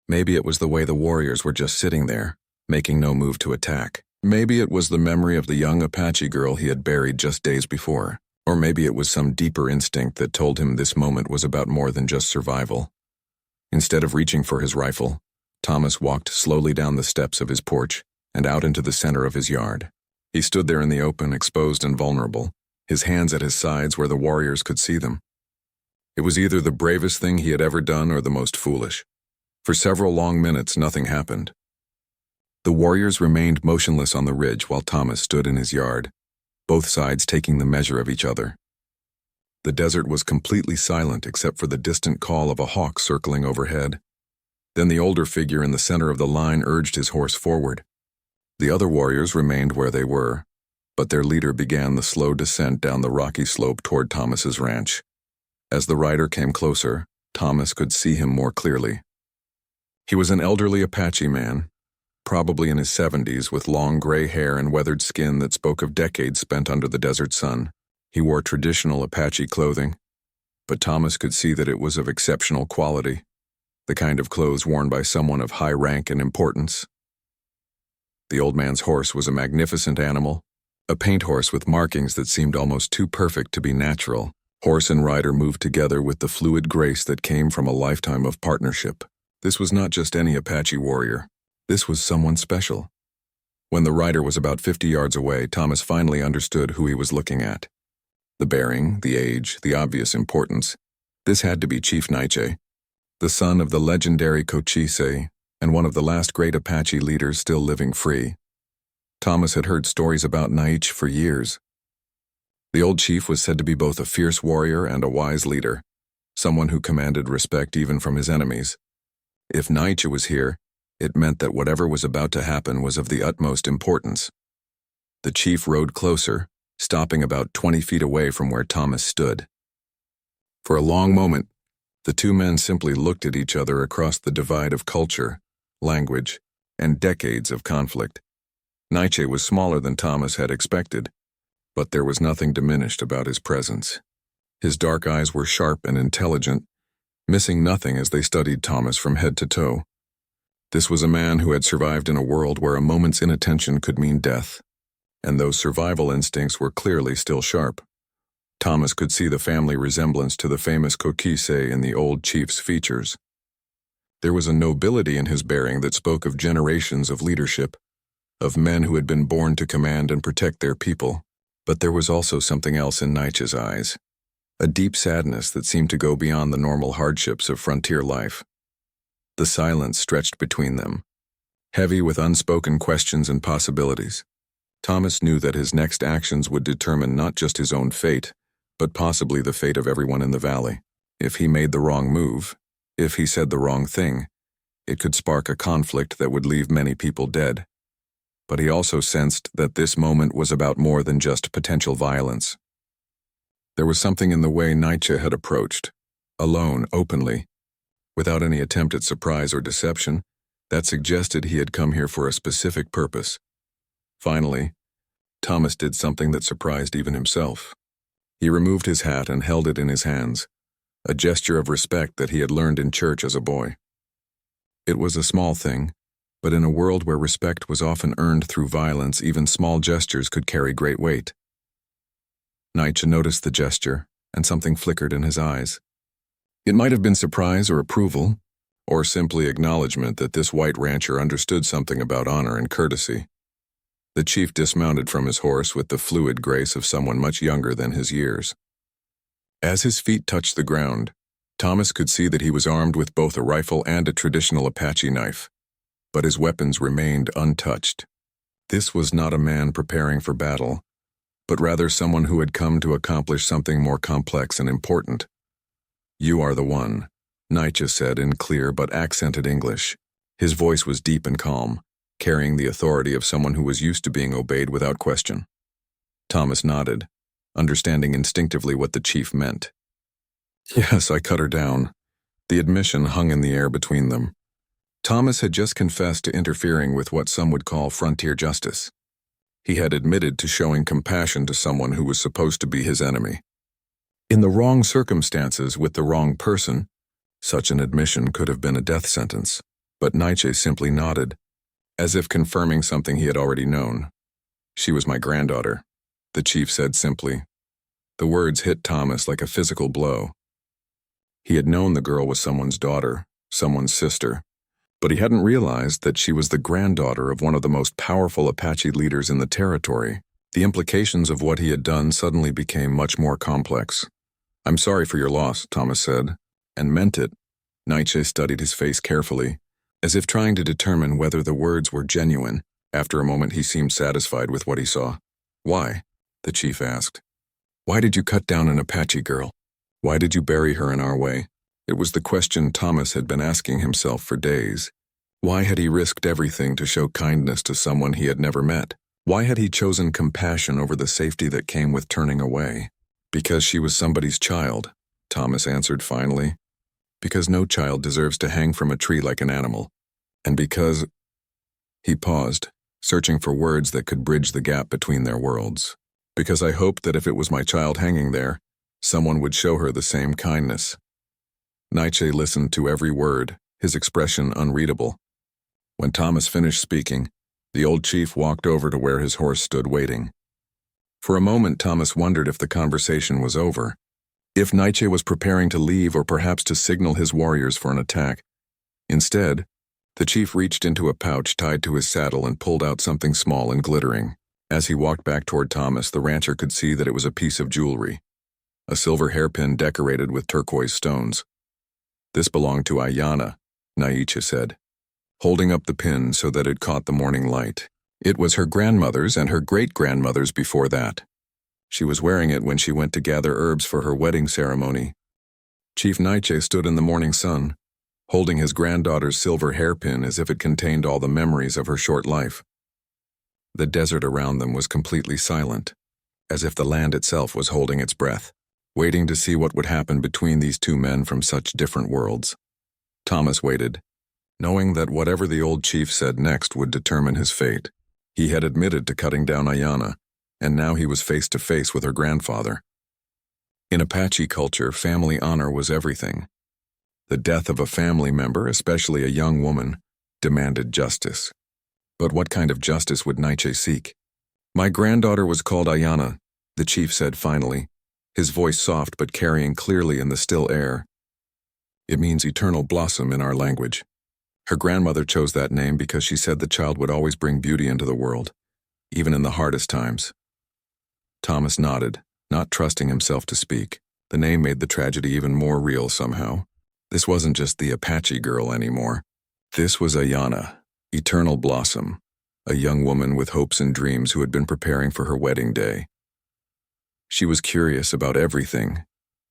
Maybe it was the way the warriors were just sitting there, making no move to attack. Maybe it was the memory of the young Apache girl he had buried just days before. Or maybe it was some deeper instinct that told him this moment was about more than just survival. Instead of reaching for his rifle, Thomas walked slowly down the steps of his porch and out into the center of his yard. He stood there in the open, exposed and vulnerable, his hands at his sides where the warriors could see them. It was either the bravest thing he had ever done or the most foolish. For several long minutes, nothing happened. The warriors remained motionless on the ridge while Thomas stood in his yard, both sides taking the measure of each other. The desert was completely silent except for the distant call of a hawk circling overhead. Then the older figure in the center of the line urged his horse forward. The other warriors remained where they were, but their leader began the slow descent down the rocky slope toward Thomas's ranch. As the rider came closer, Thomas could see him more clearly. He was an elderly Apache man, probably in his 70s, with long gray hair and weathered skin that spoke of decades spent under the desert sun. He wore traditional Apache clothing, but Thomas could see that it was of exceptional quality, the kind of clothes worn by someone of high rank and importance. The old man's horse was a magnificent animal, a paint horse with markings that seemed almost too perfect to be natural. Horse and rider moved together with the fluid grace that came from a lifetime of partnership. This was not just any Apache warrior. This was someone special. When the rider was about 50 yards away, Thomas finally understood who he was looking at. The bearing, the age, the obvious importance. This had to be Chief Naiche, the son of the legendary Cochise and one of the last great Apache leaders still living free. Thomas had heard stories about Naiche for years. The old chief was said to be both a fierce warrior and a wise leader, someone who commanded respect even from his enemies. If Naiche was here, it meant that whatever was about to happen was of the utmost importance. The chief rode closer, stopping about 20 feet away from where Thomas stood. For a long moment, the two men simply looked at each other across the divide of culture, language, and decades of conflict. Naiche was smaller than Thomas had expected. but there was nothing diminished about his presence. His dark eyes were sharp and intelligent, missing nothing as they studied Thomas from head to toe. This was a man who had survived in a world where a moment's inattention could mean death, and those survival instincts were clearly still sharp. Thomas could see the family resemblance to the famous Kokise in the old chief's features. There was a nobility in his bearing that spoke of generations of leadership, of men who had been born to command and protect their people. But there was also something else in Nietzsche's eyes, a deep sadness that seemed to go beyond the normal hardships of frontier life. The silence stretched between them, heavy with unspoken questions and possibilities. Thomas knew that his next actions would determine not just his own fate, but possibly the fate of everyone in the valley. If he made the wrong move, if he said the wrong thing, it could spark a conflict that would leave many people dead. But he also sensed that this moment was about more than just potential violence. There was something in the way Nietzsche had approached, alone, openly, without any attempt at surprise or deception, that suggested he had come here for a specific purpose. Finally, Thomas did something that surprised even himself. He removed his hat and held it in his hands, a gesture of respect that he had learned in church as a boy. It was a small thing, but in a world where respect was often earned through violence, even small gestures could carry great weight. Nietzsche noticed the gesture, and something flickered in his eyes. It might have been surprise or approval, or simply acknowledgement that this white rancher understood something about honor and courtesy. The chief dismounted from his horse with the fluid grace of someone much younger than his years. As his feet touched the ground, Thomas could see that he was armed with both a rifle and a traditional Apache knife, but his weapons remained untouched. This was not a man preparing for battle, but rather someone who had come to accomplish something more complex and important. "You are the one," Nietzsche said in clear but accented English. His voice was deep and calm, carrying the authority of someone who was used to being obeyed without question. Thomas nodded, understanding instinctively what the chief meant. "Yes, I cut her down." The admission hung in the air between them. Thomas had just confessed to interfering with what some would call frontier justice. He had admitted to showing compassion to someone who was supposed to be his enemy. In the wrong circumstances with the wrong person, such an admission could have been a death sentence, but Nietzsche simply nodded, as if confirming something he had already known. "She was my granddaughter," the chief said simply. The words hit Thomas like a physical blow. He had known the girl was someone's daughter, someone's sister, but he hadn't realized that she was the granddaughter of one of the most powerful Apache leaders in the territory. The implications of what he had done suddenly became much more complex. "I'm sorry for your loss," Thomas said, and meant it. Nietzsche studied his face carefully, as if trying to determine whether the words were genuine. After a moment he seemed satisfied with what he saw. "Why?" the chief asked. "Why did you cut down an Apache girl? Why did you bury her in our way?" It was the question Thomas had been asking himself for days. Why had he risked everything to show kindness to someone he had never met? Why had he chosen compassion over the safety that came with turning away? "Because she was somebody's child," Thomas answered finally. "Because no child deserves to hang from a tree like an animal. And because—" He paused, searching for words that could bridge the gap between their worlds. "Because I hoped that if it was my child hanging there, someone would show her the same kindness." Nietzsche listened to every word, his expression unreadable. When Thomas finished speaking, the old chief walked over to where his horse stood waiting. For a moment, Thomas wondered if the conversation was over, if Nietzsche was preparing to leave or perhaps to signal his warriors for an attack. Instead, the chief reached into a pouch tied to his saddle and pulled out something small and glittering. As he walked back toward Thomas, the rancher could see that it was a piece of jewelry, a silver hairpin decorated with turquoise stones. "This belonged to Ayana," Nietzsche said, holding up the pin so that it caught the morning light. "It was her grandmother's and her great-grandmother's before that. She was wearing it when she went to gather herbs for her wedding ceremony." Chief Nietzsche stood in the morning sun, holding his granddaughter's silver hairpin as if it contained all the memories of her short life. The desert around them was completely silent, as if the land itself was holding its breath, waiting to see what would happen between these two men from such different worlds. Thomas waited, knowing that whatever the old chief said next would determine his fate. He had admitted to cutting down Ayana, and now he was face to face with her grandfather. In Apache culture, family honor was everything. The death of a family member, especially a young woman, demanded justice. But what kind of justice would Nietzsche seek? My granddaughter was called Ayana, the chief said finally, his voice soft but carrying clearly in the still air. It means eternal blossom in our language. Her grandmother chose that name because she said the child would always bring beauty into the world, even in the hardest times. Thomas nodded, not trusting himself to speak. The name made the tragedy even more real somehow. This wasn't just the Apache girl anymore. This was Ayana, eternal blossom, a young woman with hopes and dreams who had been preparing for her wedding day. She was curious about everything,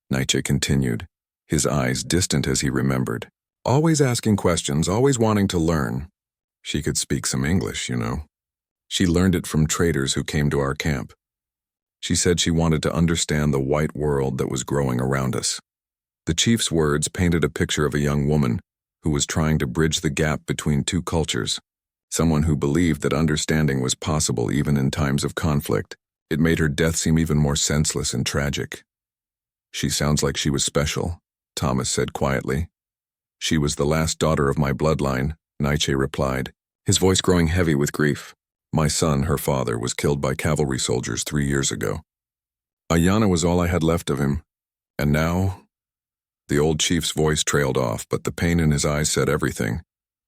Nietzsche continued, his eyes distant as he remembered. Always asking questions, always wanting to learn. She could speak some English, you know. She learned it from traders who came to our camp. She said she wanted to understand the white world that was growing around us. The chief's words painted a picture of a young woman who was trying to bridge the gap between two cultures, someone who believed that understanding was possible even in times of conflict. It made her death seem even more senseless and tragic. She sounds like she was special, Thomas said quietly. She was the last daughter of my bloodline, Nietzsche replied, his voice growing heavy with grief. My son, her father, was killed by cavalry soldiers 3 years ago. Ayana was all I had left of him, and now... The old chief's voice trailed off, but the pain in his eyes said everything.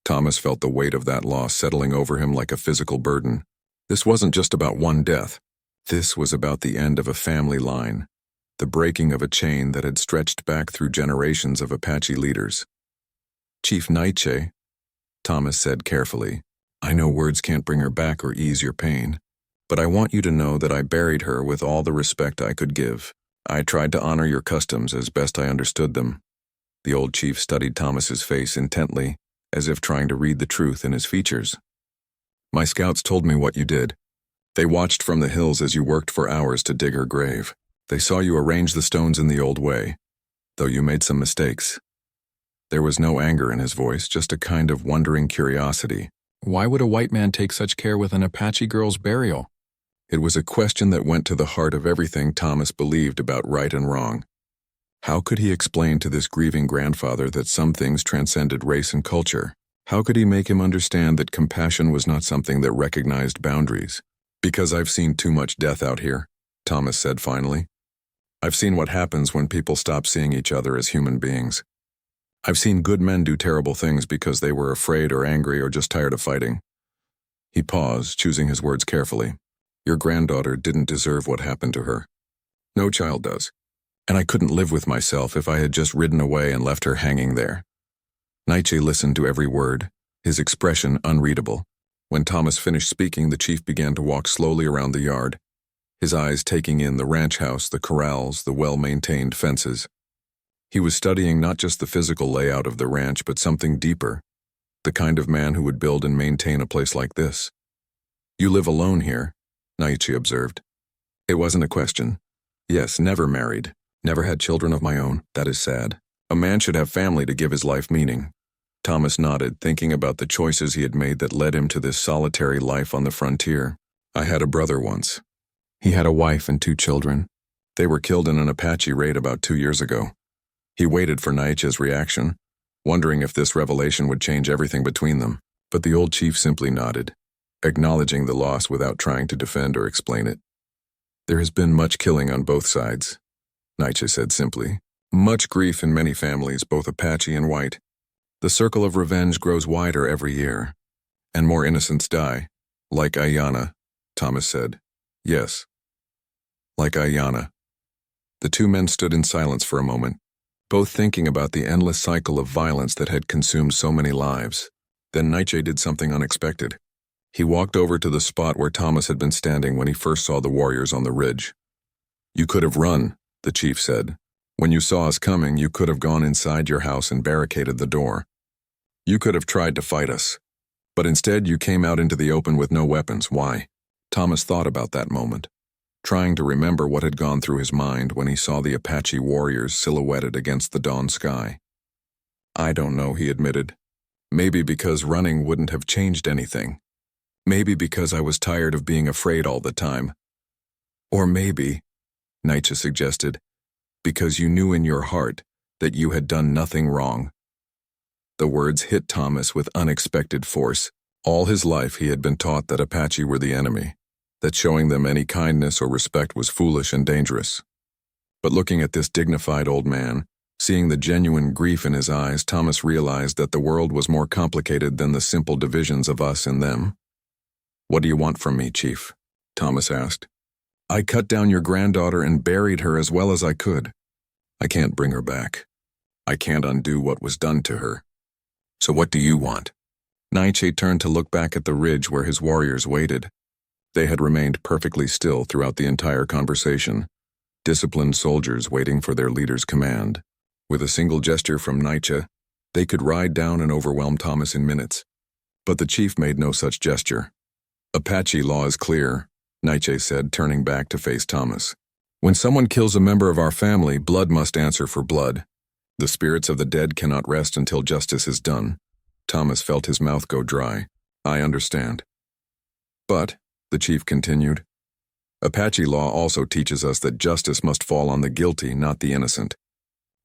Thomas felt the weight of that loss settling over him like a physical burden. This wasn't just about one death. This was about the end of a family line, the breaking of a chain that had stretched back through generations of Apache leaders. Chief Nietzsche, Thomas said carefully, I know words can't bring her back or ease your pain, but I want you to know that I buried her with all the respect I could give. I tried to honor your customs as best I understood them. The old chief studied Thomas's face intently, as if trying to read the truth in his features. My scouts told me what you did. They watched from the hills as you worked for hours to dig her grave. They saw you arrange the stones in the old way, though you made some mistakes. There was no anger in his voice, just a kind of wondering curiosity. Why would a white man take such care with an Apache girl's burial? It was a question that went to the heart of everything Thomas believed about right and wrong. How could he explain to this grieving grandfather that some things transcended race and culture? How could he make him understand that compassion was not something that recognized boundaries? Because I've seen too much death out here, Thomas said finally. I've seen what happens when people stop seeing each other as human beings. I've seen good men do terrible things because they were afraid or angry or just tired of fighting. He paused, choosing his words carefully. Your granddaughter didn't deserve what happened to her. No child does. And I couldn't live with myself if I had just ridden away and left her hanging there. Nietzsche listened to every word, his expression unreadable. When Thomas finished speaking, the chief began to walk slowly around the yard, his eyes taking in the ranch house, the corrals, the well-maintained fences. He was studying not just the physical layout of the ranch, but something deeper, the kind of man who would build and maintain a place like this. You live alone here, Nietzsche observed. It wasn't a question. Yes, never married, never had children of my own. That is sad. A man should have family to give his life meaning. Thomas nodded, thinking about the choices he had made that led him to this solitary life on the frontier. I had a brother once. He had a wife and 2 children. They were killed in an Apache raid about 2 years ago. He waited for Nietzsche's reaction, wondering if this revelation would change everything between them. But the old chief simply nodded, acknowledging the loss without trying to defend or explain it. There has been much killing on both sides, Nietzsche said simply. Much grief in many families, both Apache and white. The circle of revenge grows wider every year, and more innocents die. Like Ayana, Thomas said. Yes, like Ayana. The 2 men stood in silence for a moment, both thinking about the endless cycle of violence that had consumed so many lives. Then Nietzsche did something unexpected. He walked over to the spot where Thomas had been standing when he first saw the warriors on the ridge. You could have run, the chief said. When you saw us coming, you could have gone inside your house and barricaded the door. You could have tried to fight us. But instead you came out into the open with no weapons. Why? Thomas thought about that moment, trying to remember what had gone through his mind when he saw the Apache warriors silhouetted against the dawn sky. I don't know, he admitted. Maybe because running wouldn't have changed anything. Maybe because I was tired of being afraid all the time. Or maybe, Nietzsche suggested, because you knew in your heart that you had done nothing wrong. The words hit Thomas with unexpected force. All his life he had been taught that Apache were the enemy, that showing them any kindness or respect was foolish and dangerous. But looking at this dignified old man, seeing the genuine grief in his eyes, Thomas realized that the world was more complicated than the simple divisions of us and them. "What do you want from me, Chief?" Thomas asked. "I cut down your granddaughter and buried her as well as I could. I can't bring her back. I can't undo what was done to her. So what do you want?" Nietzsche turned to look back at the ridge where his warriors waited. They had remained perfectly still throughout the entire conversation, disciplined soldiers waiting for their leader's command. With a single gesture from Nietzsche, they could ride down and overwhelm Thomas in minutes. But the chief made no such gesture. "Apache law is clear," Nietzsche said, turning back to face Thomas. "When someone kills a member of our family, blood must answer for blood. The spirits of the dead cannot rest until justice is done." Thomas felt his mouth go dry. "I understand. But," the chief continued, "Apache law also teaches us that justice must fall on the guilty, not the innocent.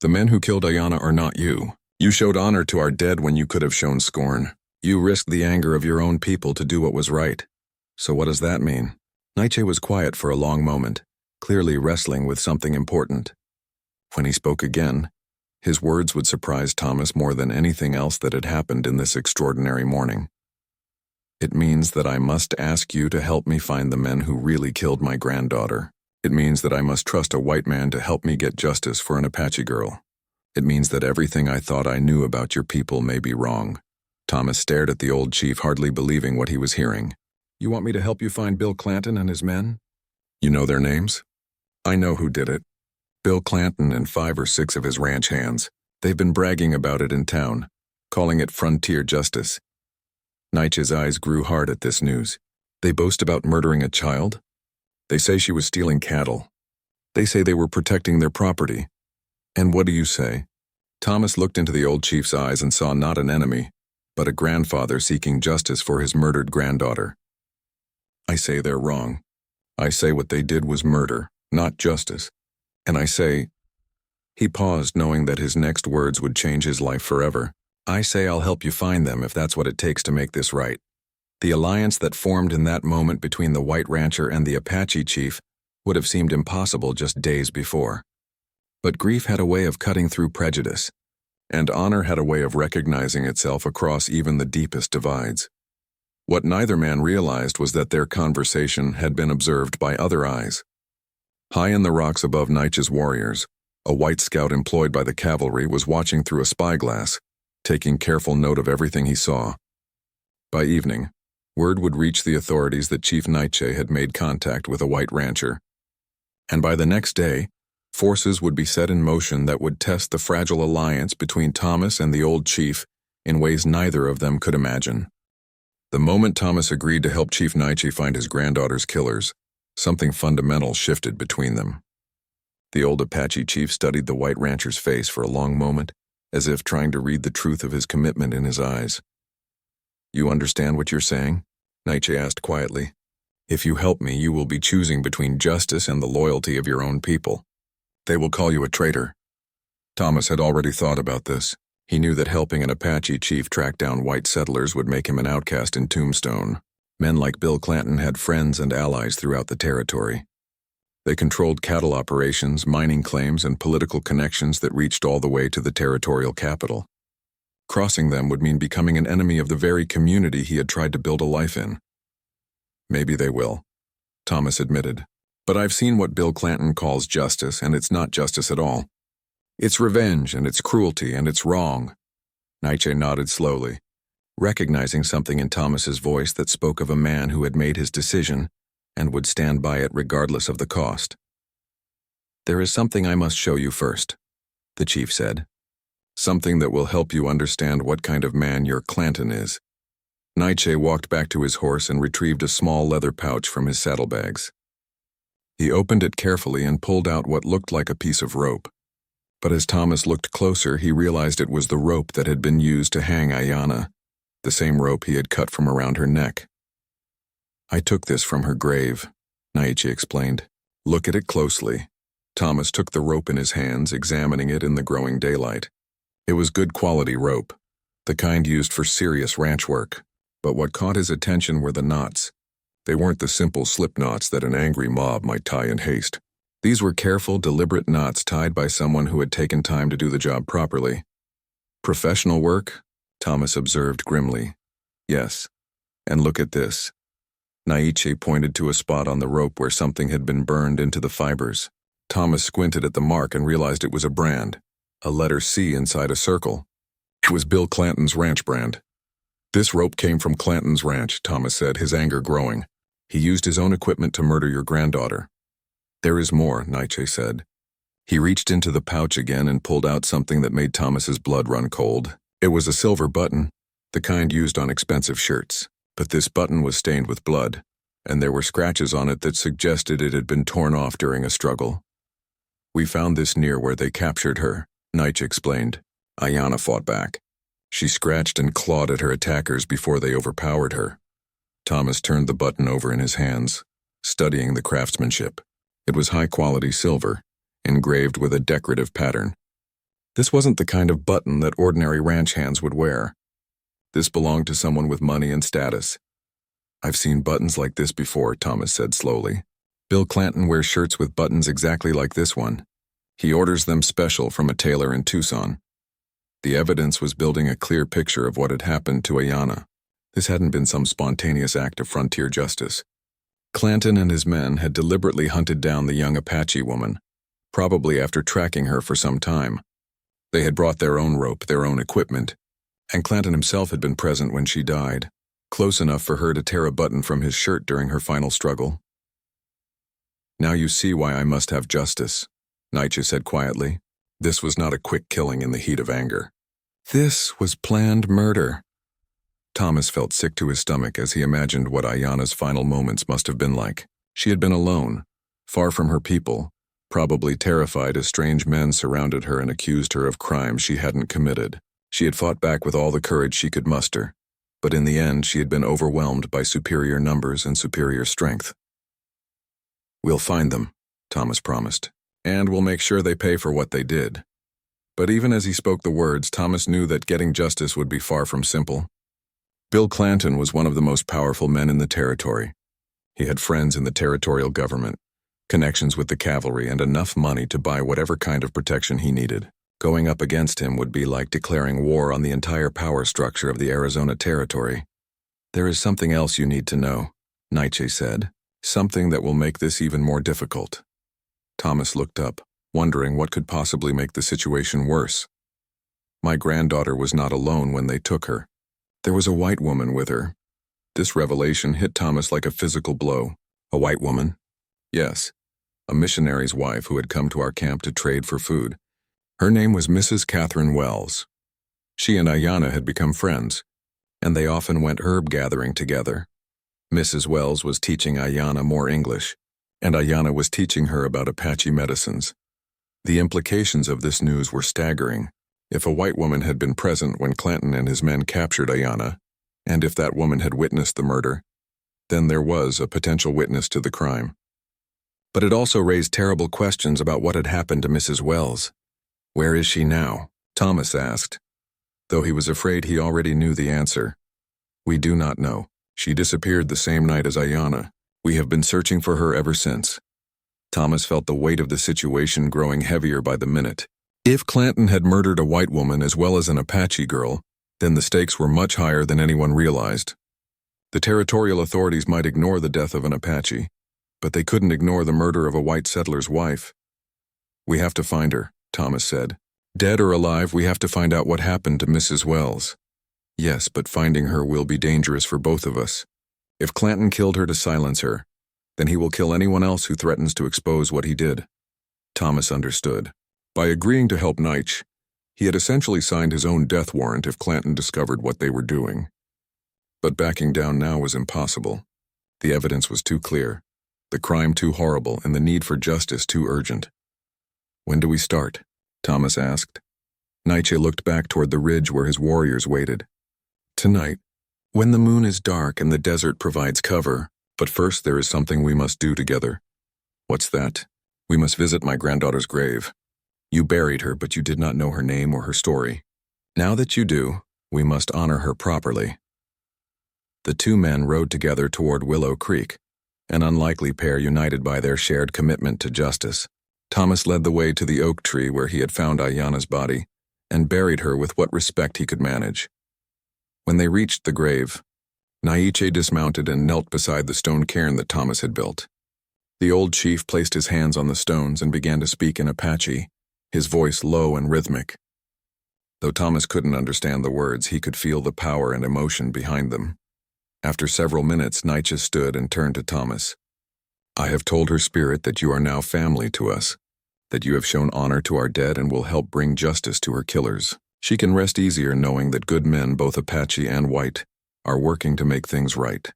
The men who killed Ayana are not you. You showed honor to our dead when you could have shown scorn. You risked the anger of your own people to do what was right. So what does that mean?" Nietzsche was quiet for a long moment, clearly wrestling with something important. When he spoke again, his words would surprise Thomas more than anything else that had happened in this extraordinary morning. "It means that I must ask you to help me find the men who really killed my granddaughter. It means that I must trust a white man to help me get justice for an Apache girl. It means that everything I thought I knew about your people may be wrong." Thomas stared at the old chief, hardly believing what he was hearing. "You want me to help you find Bill Clanton and his men?" "You know their names?" "I know who did it. Bill Clanton and 5 or 6 of his ranch hands. They've been bragging about it in town, calling it frontier justice." Nietzsche's eyes grew hard at this news. "They boast about murdering a child? They say she was stealing cattle. They say they were protecting their property. And what do you say?" Thomas looked into the old chief's eyes and saw not an enemy, but a grandfather seeking justice for his murdered granddaughter. "I say they're wrong. I say what they did was murder, not justice. And I say—" He paused, knowing that his next words would change his life forever. "I say I'll help you find them if that's what it takes to make this right." The alliance that formed in that moment between the white rancher and the Apache chief would have seemed impossible just days before. But grief had a way of cutting through prejudice, and honor had a way of recognizing itself across even the deepest divides. What neither man realized was that their conversation had been observed by other eyes. High in the rocks above Nietzsche's warriors, a white scout employed by the cavalry was watching through a spyglass, taking careful note of everything he saw. By evening, word would reach the authorities that Chief Nietzsche had made contact with a white rancher. And by the next day, forces would be set in motion that would test the fragile alliance between Thomas and the old chief in ways neither of them could imagine. The moment Thomas agreed to help Chief Nietzsche find his granddaughter's killers, something fundamental shifted between them. The old Apache chief studied the white rancher's face for a long moment, as if trying to read the truth of his commitment in his eyes. "You understand what you're saying?" Nietzsche asked quietly. "If you help me, you will be choosing between justice and the loyalty of your own people. They will call you a traitor." Thomas had already thought about this. He knew that helping an Apache chief track down white settlers would make him an outcast in Tombstone. Men like Bill Clanton had friends and allies throughout the territory. They controlled cattle operations, mining claims, and political connections that reached all the way to the territorial capital. Crossing them would mean becoming an enemy of the very community he had tried to build a life in. "Maybe they will," Thomas admitted. "But I've seen what Bill Clanton calls justice, and it's not justice at all. It's revenge, and it's cruelty, and it's wrong." Nietzsche nodded slowly, recognizing something in Thomas's voice that spoke of a man who had made his decision and would stand by it regardless of the cost. "There is something I must show you first," the chief said. "Something that will help you understand what kind of man your Clanton is." Nietzsche walked back to his horse and retrieved a small leather pouch from his saddlebags. He opened it carefully and pulled out what looked like a piece of rope. But as Thomas looked closer, he realized it was the rope that had been used to hang Ayana, the same rope he had cut from around her neck. "I took this from her grave," Nietzsche explained. Look at it closely. Thomas took the rope in his hands, examining it in the growing daylight. It was good quality rope, the kind used for serious ranch work. But what caught his attention were the knots. They weren't the simple slip knots that an angry mob might tie in haste. These were careful, deliberate knots tied by someone who had taken time to do the job properly. Professional work? Thomas observed grimly. Yes. And look at this. Naiche pointed to a spot on the rope where something had been burned into the fibers. Thomas squinted at the mark and realized it was a brand, a letter C inside a circle. It was Bill Clanton's ranch brand. This rope came from Clanton's ranch, Thomas said, his anger growing. He used his own equipment to murder your granddaughter. There is more, Naiche said. He reached into the pouch again and pulled out something that made Thomas's blood run cold. It was a silver button, the kind used on expensive shirts. But this button was stained with blood, and there were scratches on it that suggested it had been torn off during a struggle. We found this near where they captured her, Naiche explained. Ayanna fought back. She scratched and clawed at her attackers before they overpowered her. Thomas turned the button over in his hands, studying the craftsmanship. It was high-quality silver, engraved with a decorative pattern. This wasn't the kind of button that ordinary ranch hands would wear. This belonged to someone with money and status. I've seen buttons like this before, Thomas said slowly. Bill Clanton wears shirts with buttons exactly like this one. He orders them special from a tailor in Tucson. The evidence was building a clear picture of what had happened to Ayanna. This hadn't been some spontaneous act of frontier justice. Clanton and his men had deliberately hunted down the young Apache woman, probably after tracking her for some time. They had brought their own rope, their own equipment, and Clanton himself had been present when she died, close enough for her to tear a button from his shirt during her final struggle. Now you see why I must have justice, Naiche said quietly. This was not a quick killing in the heat of anger. This was planned murder. Thomas felt sick to his stomach as he imagined what Ayanna's final moments must have been like. She had been alone, far from her people, probably terrified as strange men surrounded her and accused her of crimes she hadn't committed. She had fought back with all the courage she could muster, but in the end she had been overwhelmed by superior numbers and superior strength. We'll find them, Thomas promised, and we'll make sure they pay for what they did. But even as he spoke the words, Thomas knew that getting justice would be far from simple. Bill Clanton was one of the most powerful men in the territory. He had friends in the territorial government, connections with the cavalry, and enough money to buy whatever kind of protection he needed. Going up against him would be like declaring war on the entire power structure of the Arizona territory. There is something else you need to know, Naiche said, something that will make this even more difficult. Thomas looked up, wondering what could possibly make the situation worse. My granddaughter was not alone when they took her. There was a white woman with her. This revelation hit Thomas like a physical blow. A white woman? Yes, a missionary's wife who had come to our camp to trade for food. Her name was Mrs. Catherine Wells. She and Ayanna had become friends, and they often went herb gathering together. Mrs. Wells was teaching Ayanna more English, and Ayanna was teaching her about Apache medicines. The implications of this news were staggering. If a white woman had been present when Clanton and his men captured Ayanna, and if that woman had witnessed the murder, then there was a potential witness to the crime. But it also raised terrible questions about what had happened to Mrs. Wells. Where is she now? Thomas asked, though he was afraid he already knew the answer. We do not know. She disappeared the same night as Ayanna. We have been searching for her ever since. Thomas felt the weight of the situation growing heavier by the minute. If Clanton had murdered a white woman as well as an Apache girl, then the stakes were much higher than anyone realized. The territorial authorities might ignore the death of an Apache, but they couldn't ignore the murder of a white settler's wife. We have to find her, Thomas said. Dead or alive, we have to find out what happened to Mrs. Wells. Yes, but finding her will be dangerous for both of us. If Clanton killed her to silence her, then he will kill anyone else who threatens to expose what he did. Thomas understood. By agreeing to help Naiche, he had essentially signed his own death warrant if Clanton discovered what they were doing. But backing down now was impossible. The evidence was too clear, the crime too horrible, and the need for justice too urgent. When do we start? Thomas asked. Naiche looked back toward the ridge where his warriors waited. Tonight, when the moon is dark and the desert provides cover, but first there is something we must do together. What's that? We must visit my granddaughter's grave. You buried her, but you did not know her name or her story. Now that you do, we must honor her properly. The two men rode together toward Willow Creek, an unlikely pair united by their shared commitment to justice. Thomas led the way to the oak tree where he had found Ayanna's body and buried her with what respect he could manage. When they reached the grave, Naiche dismounted and knelt beside the stone cairn that Thomas had built. The old chief placed his hands on the stones and began to speak in Apache, his voice low and rhythmic. Though Thomas couldn't understand the words, he could feel the power and emotion behind them. After several minutes, Naiche stood and turned to Thomas. I have told her spirit that you are now family to us, that you have shown honor to our dead and will help bring justice to her killers. She can rest easier knowing that good men, both Apache and white, are working to make things right.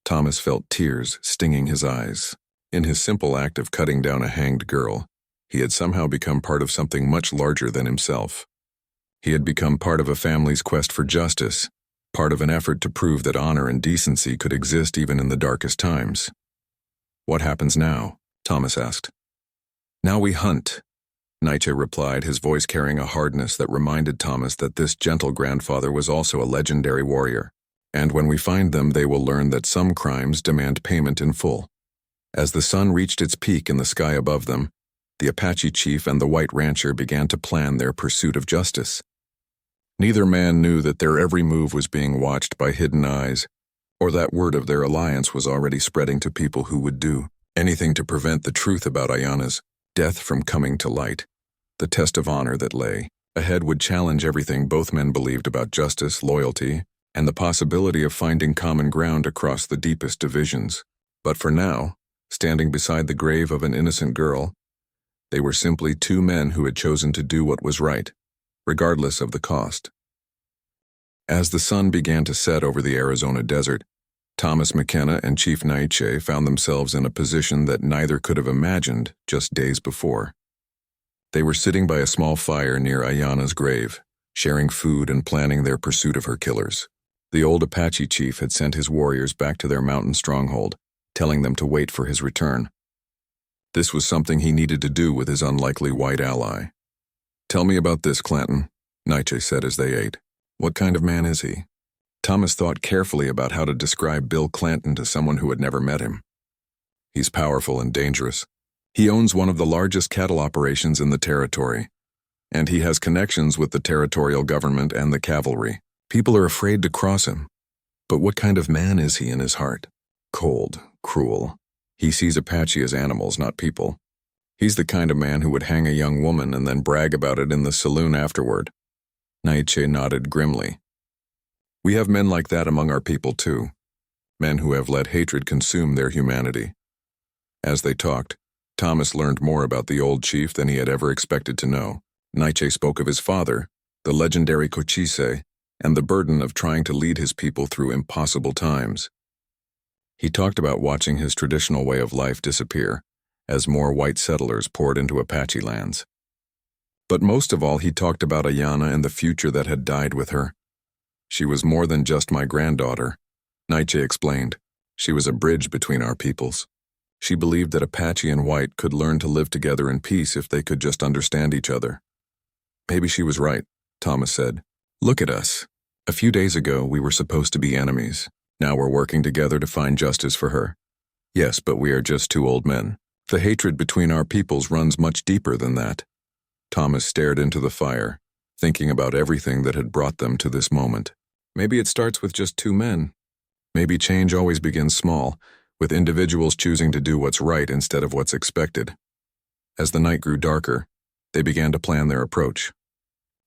Thomas felt tears stinging his eyes. In his simple act of cutting down a hanged girl, he had somehow become part of something much larger than himself. He had become part of a family's quest for justice, part of an effort to prove that honor and decency could exist even in the darkest times. What happens now? Thomas asked. Now we hunt, Naiche replied, his voice carrying a hardness that reminded Thomas that this gentle grandfather was also a legendary warrior. And when we find them, they will learn that some crimes demand payment in full. As the sun reached its peak in the sky above them, the Apache chief and the white rancher began to plan their pursuit of justice. Neither man knew that their every move was being watched by hidden eyes, or that word of their alliance was already spreading to people who would do anything to prevent the truth about Ayanna's death from coming to light. The test of honor that lay ahead would challenge everything both men believed about justice, loyalty, and the possibility of finding common ground across the deepest divisions. But for now, standing beside the grave of an innocent girl, they were simply two men who had chosen to do what was right, regardless of the cost. As the sun began to set over the Arizona desert, Thomas McKenna and Chief Naiche found themselves in a position that neither could have imagined just days before. They were sitting by a small fire near Ayanna's grave, sharing food and planning their pursuit of her killers. The old Apache chief had sent his warriors back to their mountain stronghold, telling them to wait for his return. This was something he needed to do with his unlikely white ally. Tell me about this, Clanton, Naiche said as they ate. What kind of man is he? Thomas thought carefully about how to describe Bill Clanton to someone who had never met him. He's powerful and dangerous. He owns one of the largest cattle operations in the territory, and he has connections with the territorial government and the cavalry. People are afraid to cross him. But what kind of man is he in his heart? Cold, cruel. He sees Apache as animals, not people. He's the kind of man who would hang a young woman and then brag about it in the saloon afterward. Naiche nodded grimly. We have men like that among our people too. Men who have let hatred consume their humanity. As they talked, Thomas learned more about the old chief than he had ever expected to know. Naiche spoke of his father, the legendary Cochise, and the burden of trying to lead his people through impossible times. He talked about watching his traditional way of life disappear as more white settlers poured into Apache lands. But most of all, he talked about Ayanna and the future that had died with her. She was more than just my granddaughter, Naiche explained. She was a bridge between our peoples. She believed that Apache and white could learn to live together in peace if they could just understand each other. Maybe she was right, Thomas said. Look at us. A few days ago, we were supposed to be enemies. Now we're working together to find justice for her. Yes, but we are just two old men. The hatred between our peoples runs much deeper than that. Thomas stared into the fire, thinking about everything that had brought them to this moment. Maybe it starts with just two men. Maybe change always begins small, with individuals choosing to do what's right instead of what's expected. As the night grew darker, they began to plan their approach.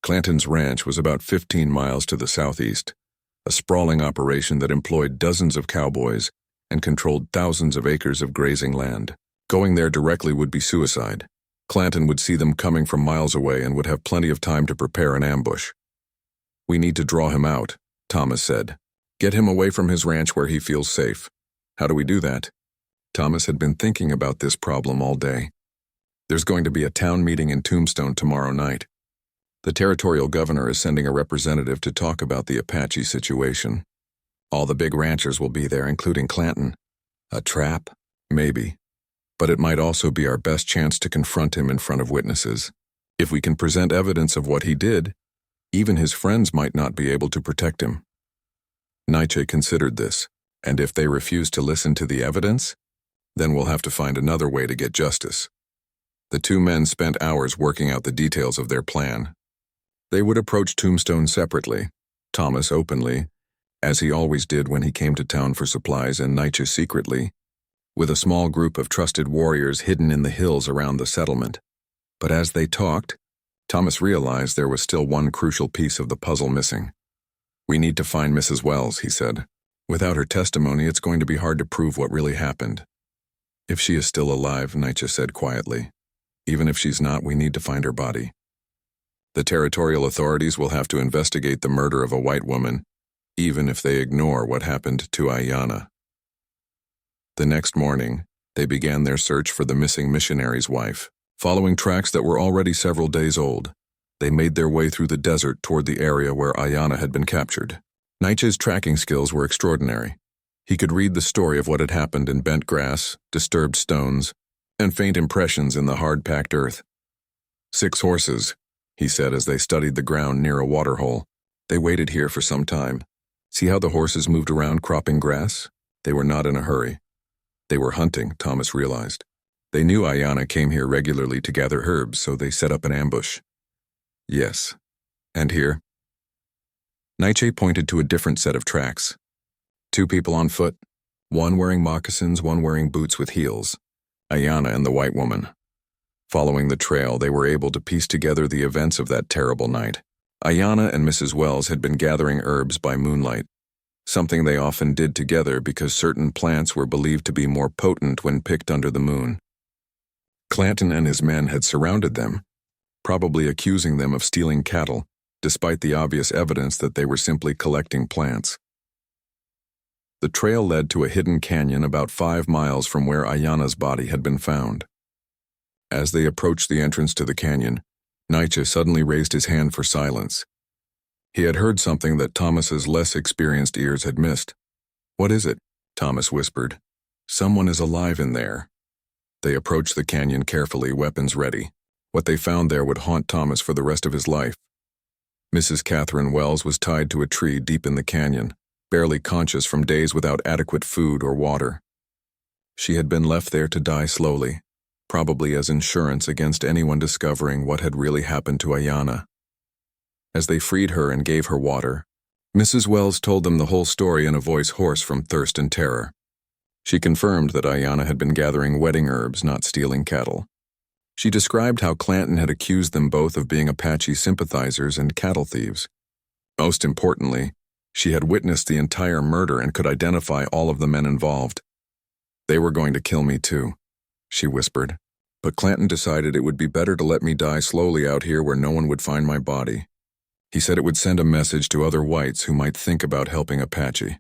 Clanton's ranch was about 15 miles to the southeast, a sprawling operation that employed dozens of cowboys and controlled thousands of acres of grazing land. Going there directly would be suicide. Clanton would see them coming from miles away and would have plenty of time to prepare an ambush. We need to draw him out, Thomas said. Get him away from his ranch where he feels safe. How do we do that? Thomas had been thinking about this problem all day. There's going to be a town meeting in Tombstone tomorrow night. The territorial governor is sending a representative to talk about the Apache situation. All the big ranchers will be there, including Clanton. A trap? Maybe. but it might also be our best chance to confront him in front of witnesses. If we can present evidence of what he did, even his friends might not be able to protect him. Nietzsche considered this, and if they refuse to listen to the evidence, then we'll have to find another way to get justice. The two men spent hours working out the details of their plan. They would approach Tombstone separately, Thomas openly, as he always did when he came to town for supplies, and Nietzsche secretly, with a small group of trusted warriors hidden in the hills around the settlement. But as they talked, Thomas realized there was still one crucial piece of the puzzle missing. "We need to find Mrs. Wells," he said. "Without her testimony, it's going to be hard to prove what really happened." "If she is still alive," Nietzsche said quietly. "Even if she's not, we need to find her body. The territorial authorities will have to investigate the murder of a white woman, even if they ignore what happened to Ayanna." The next morning, they began their search for the missing missionary's wife. Following tracks that were already several days old, they made their way through the desert toward the area where Ayanna had been captured. Nietzsche's tracking skills were extraordinary. He could read the story of what had happened in bent grass, disturbed stones, and faint impressions in the hard-packed earth. "6 horses," he said as they studied the ground near a waterhole. "They waited here for some time. See how the horses moved around cropping grass? They were not in a hurry. They were hunting," Thomas realized. "They knew Ayanna came here regularly to gather herbs, so they set up an ambush." "Yes. And here?" Nietzsche pointed to a different set of tracks. 2 people on foot, one wearing moccasins, one wearing boots with heels. Ayanna and the white woman. Following the trail, they were able to piece together the events of that terrible night. Ayanna and Mrs. Wells had been gathering herbs by moonlight, something they often did together because certain plants were believed to be more potent when picked under the moon. Clanton and his men had surrounded them, probably accusing them of stealing cattle, despite the obvious evidence that they were simply collecting plants. The trail led to a hidden canyon about 5 miles from where Ayanna's body had been found. As they approached the entrance to the canyon, Nietzsche suddenly raised his hand for silence. He had heard something that Thomas's less experienced ears had missed. "What is it?" Thomas whispered. "Someone is alive in there." They approached the canyon carefully, weapons ready. What they found there would haunt Thomas for the rest of his life. Mrs. Catherine Wells was tied to a tree deep in the canyon, barely conscious from days without adequate food or water. She had been left there to die slowly, probably as insurance against anyone discovering what had really happened to Ayanna. As they freed her and gave her water, Mrs. Wells told them the whole story in a voice hoarse from thirst and terror. She confirmed that Ayanna had been gathering wedding herbs, not stealing cattle. She described how Clanton had accused them both of being Apache sympathizers and cattle thieves. Most importantly, she had witnessed the entire murder and could identify all of the men involved. "They were going to kill me too," she whispered, "but Clanton decided it would be better to let me die slowly out here where no one would find my body. He said it would send a message to other whites who might think about helping Apache."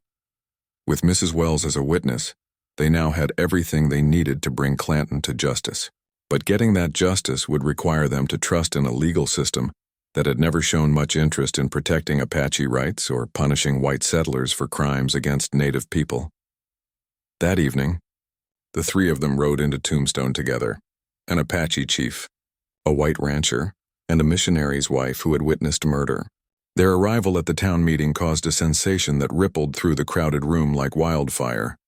With Mrs. Wells as a witness, they now had everything they needed to bring Clanton to justice. But getting that justice would require them to trust in a legal system that had never shown much interest in protecting Apache rights or punishing white settlers for crimes against native people. That evening, the 3 of them rode into Tombstone together, an Apache chief, a white rancher, and a missionary's wife who had witnessed murder. Their arrival at the town meeting caused a sensation that rippled through the crowded room like wildfire.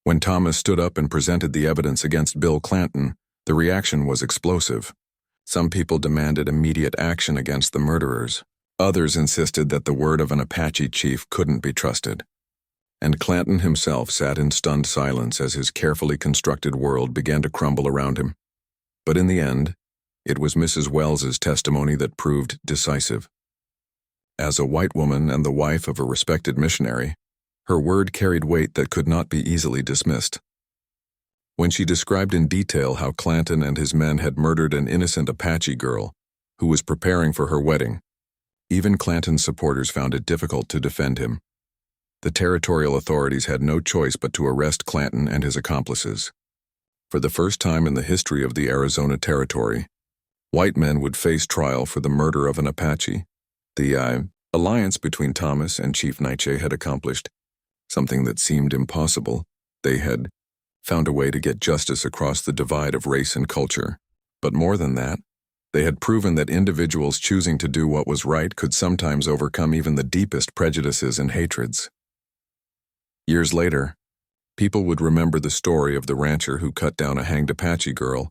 When Thomas stood up and presented the evidence against Bill Clanton, the reaction was explosive. Some people demanded immediate action against the murderers. Others insisted that the word of an Apache chief couldn't be trusted. And Clanton himself sat in stunned silence as his carefully constructed world began to crumble around him. But in the end, it was Mrs. Wells's testimony that proved decisive. As a white woman and the wife of a respected missionary, her word carried weight that could not be easily dismissed. When she described in detail how Clanton and his men had murdered an innocent Apache girl who was preparing for her wedding, even Clanton's supporters found it difficult to defend him. The territorial authorities had no choice but to arrest Clanton and his accomplices. For the first time in the history of the Arizona Territory, white men would face trial for the murder of an Apache. The alliance between Thomas and Chief Nietzsche had accomplished something that seemed impossible. They had found a way to get justice across the divide of race and culture. But more than that, they had proven that individuals choosing to do what was right could sometimes overcome even the deepest prejudices and hatreds. Years later, people would remember the story of the rancher who cut down a hanged Apache girl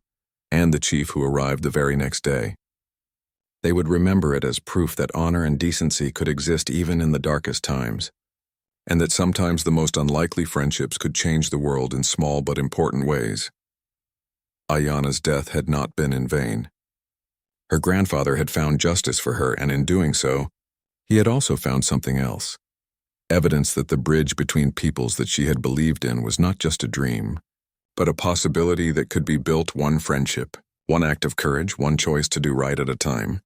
and the chief who arrived the very next day. They would remember it as proof that honor and decency could exist even in the darkest times, and that sometimes the most unlikely friendships could change the world in small but important ways. Ayanna's death had not been in vain. Her grandfather had found justice for her, and in doing so, he had also found something else. Evidence that the bridge between peoples that she had believed in was not just a dream, but a possibility that could be built one friendship, one act of courage, one choice to do right at a time.